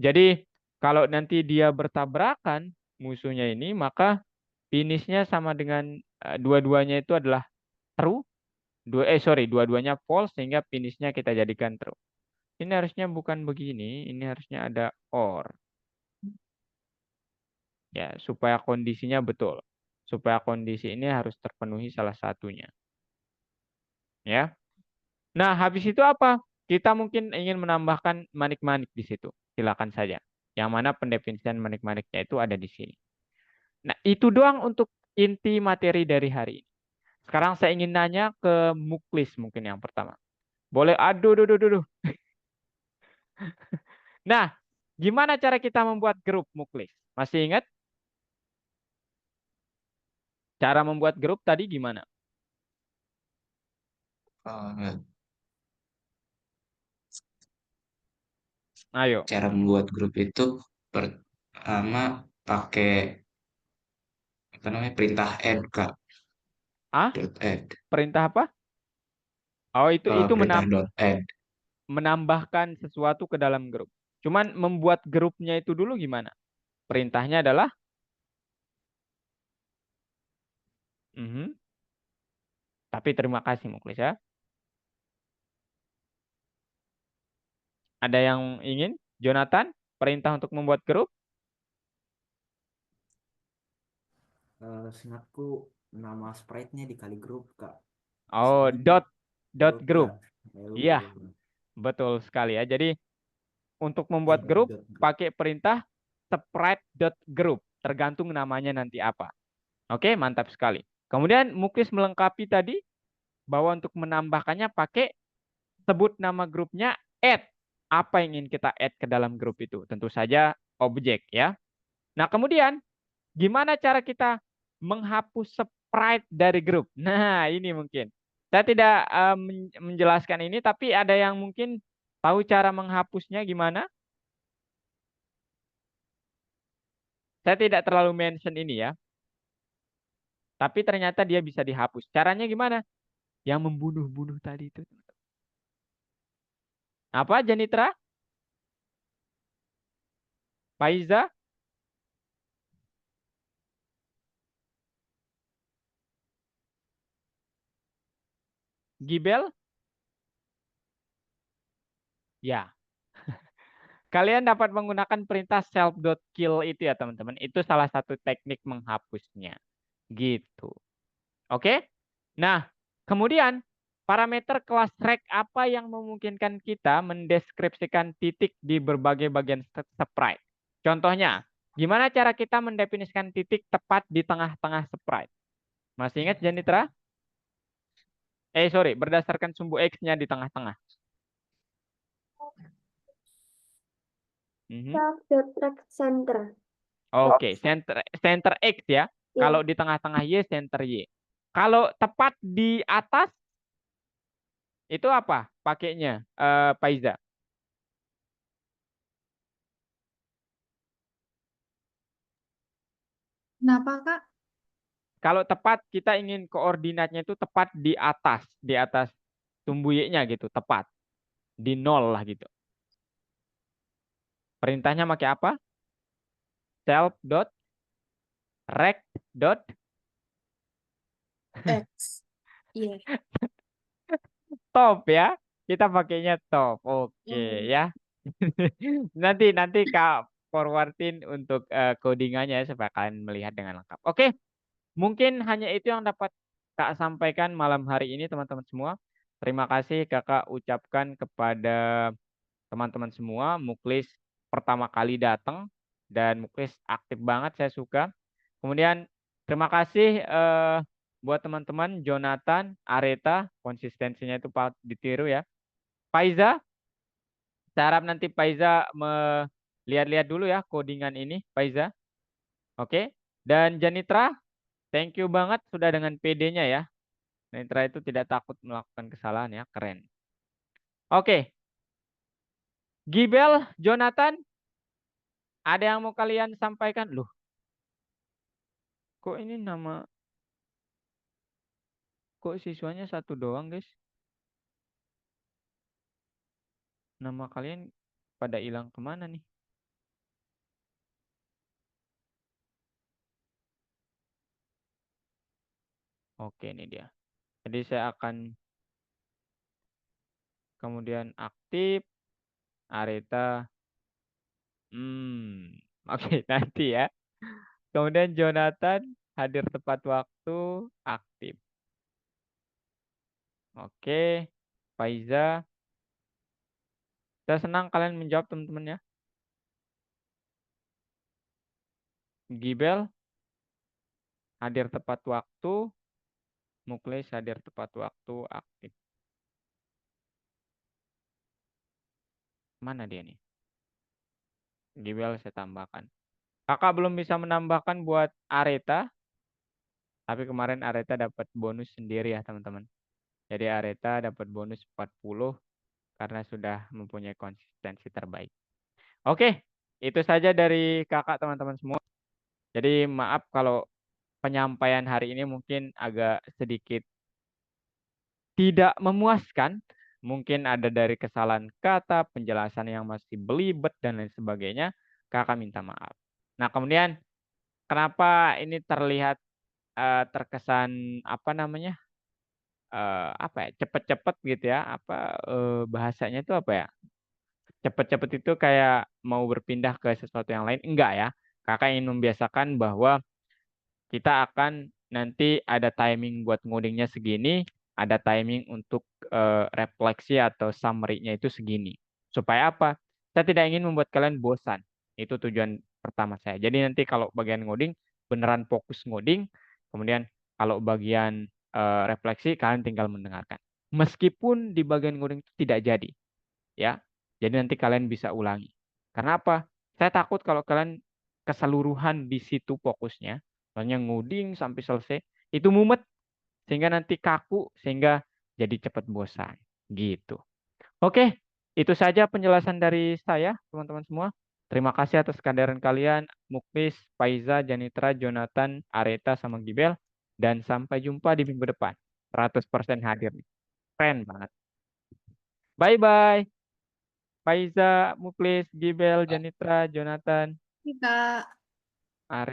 Jadi, kalau nanti dia bertabrakan musuhnya ini, maka finish-nya sama dengan dua-duanya itu adalah true. Dua-duanya false sehingga finish-nya kita jadikan true. Ini harusnya bukan begini, ini harusnya ada or. Ya, supaya kondisinya betul. Supaya kondisi ini harus terpenuhi salah satunya. Ya. Nah, habis itu apa? Kita mungkin ingin menambahkan manik-manik di situ. Silakan saja. Yang mana pendefinisian manik-maniknya itu ada di sini. Nah, itu doang untuk inti materi dari hari ini. Sekarang saya ingin nanya ke Muklis mungkin yang pertama. Boleh? Aduh. Nah, gimana cara kita membuat grup Muklis? Masih ingat? Cara membuat grup tadi gimana? Eh, Ayo. Cara membuat grup itu pertama pakai apa namanya perintah add kak. Ah, Dot add. perintah apa? Oh, itu Perintah dot add. menambahkan sesuatu ke dalam grup. Cuman membuat grupnya itu dulu gimana? Perintahnya adalah Tapi terima kasih Muklis ya. Ada yang ingin? Jonathan, perintah untuk membuat grup? Seingatku nama sprite-nya dikali grup, Kak. Oh, Sedikit dot group. lupa. Iya, betul sekali ya. Jadi untuk membuat grup pakai perintah sprite.group. Tergantung namanya nanti apa. Oke, mantap sekali. Kemudian Muklis melengkapi tadi bahwa untuk menambahkannya pakai sebut nama grupnya add. Apa yang ingin kita add ke dalam grup itu? Tentu saja objek ya. Nah, kemudian gimana cara kita menghapus sprite dari grup? Nah, ini mungkin. Saya tidak menjelaskan ini, tapi ada yang mungkin tahu cara menghapusnya gimana? Saya tidak terlalu mention ini ya. Tapi ternyata dia bisa dihapus. Caranya gimana? Yang membunuh-bunuh tadi itu. Apa, Janitra? Faiza? Gibel? Ya. Kalian dapat menggunakan perintah self.kill itu ya teman-teman. Itu salah satu teknik menghapusnya. Gitu. Oke? Nah, kemudian Parameter kelas rek apa yang memungkinkan kita mendeskripsikan titik di berbagai bagian sprite? Contohnya, gimana cara kita mendefinisikan titik tepat di tengah-tengah sprite? Masih ingat Janitra? Sorry, berdasarkan sumbu X-nya di tengah-tengah. Mhm. Self.track center. Oke, center X ya. Iya. Kalau di tengah-tengah Y, center Y. Kalau tepat di atas, itu apa pakainya, Paiza? Kenapa, Kak? Kalau tepat, kita ingin koordinatnya itu tepat di atas sumbu Y-nya gitu, tepat. Di 0 lah gitu. Perintahnya pakai apa? Self.rect. X. Iya. Top ya. Kita pakainya top. Oke Hmm. ya. Nanti Kak forwardin untuk codingannya supaya kalian melihat dengan lengkap. Oke, mungkin hanya itu yang dapat Kak sampaikan malam hari ini teman-teman semua. Terima kasih Kakak ucapkan kepada teman-teman semua. Muklis pertama kali datang dan Muklis aktif banget, saya suka. Kemudian terima kasih buat teman-teman Jonathan, Areta, konsistensinya itu patut ditiru ya. Faiza, saya harap nanti Faiza melihat-lihat dulu ya codingan ini, Faiza. Oke. Dan Janitra, thank you banget sudah dengan PD-nya ya. Janitra itu tidak takut melakukan kesalahan ya, keren. Oke. Gibel, Jonathan, ada yang mau kalian sampaikan? Loh, kok ini kok siswanya satu doang, guys? Nama kalian pada hilang kemana nih? Oke, ini dia. Jadi saya akan kemudian aktif Areta. Oke, nanti ya. Kemudian Jonathan hadir tepat waktu, aktif. Oke, Faiza. Saya senang kalian menjawab teman-teman ya. Gibel hadir tepat waktu, Muklis hadir tepat waktu, aktif. Mana dia nih? Gibel saya tambahkan. Kakak belum bisa menambahkan buat Areta, tapi kemarin Areta dapat bonus sendiri ya teman-teman. Jadi Areta dapat bonus 40 karena sudah mempunyai konsistensi terbaik. Oke, itu saja dari kakak teman-teman semua. Jadi maaf kalau penyampaian hari ini mungkin agak sedikit tidak memuaskan. Mungkin ada dari kesalahan kata, penjelasan yang masih belibet, dan lain sebagainya. Kakak minta maaf. Nah, kemudian kenapa ini terlihat terkesan apa namanya? Apa ya? Cepet-cepet gitu ya? Apa bahasanya itu apa ya? Cepet-cepet itu kayak mau berpindah ke sesuatu yang lain? Enggak ya. Kakak ingin membiasakan bahwa kita akan nanti ada timing buat ngodingnya segini, ada timing untuk refleksi atau summary-nya itu segini. Supaya apa? Saya tidak ingin membuat kalian bosan. Itu tujuan pertama saya. Jadi nanti kalau bagian ngoding, beneran fokus ngoding. Kemudian kalau bagian refleksi, kalian tinggal mendengarkan. Meskipun di bagian ngoding itu tidak jadi. Ya, jadi nanti kalian bisa ulangi. Karena apa? Saya takut kalau kalian keseluruhan di situ fokusnya, soalnya ngoding sampai selesai, itu mumet sehingga nanti kaku sehingga jadi cepat bosan gitu. Oke, itu saja penjelasan dari saya, teman-teman semua. Terima kasih atas kehadiran kalian, Muklis, Faiza, Janitra, Jonathan, Areta, sama Gibel. Dan sampai jumpa di minggu depan. 100% hadir. Keren banget. Bye-bye. Faiza, Muklis, Gibel, Janitra, Jonathan, Kita Areta.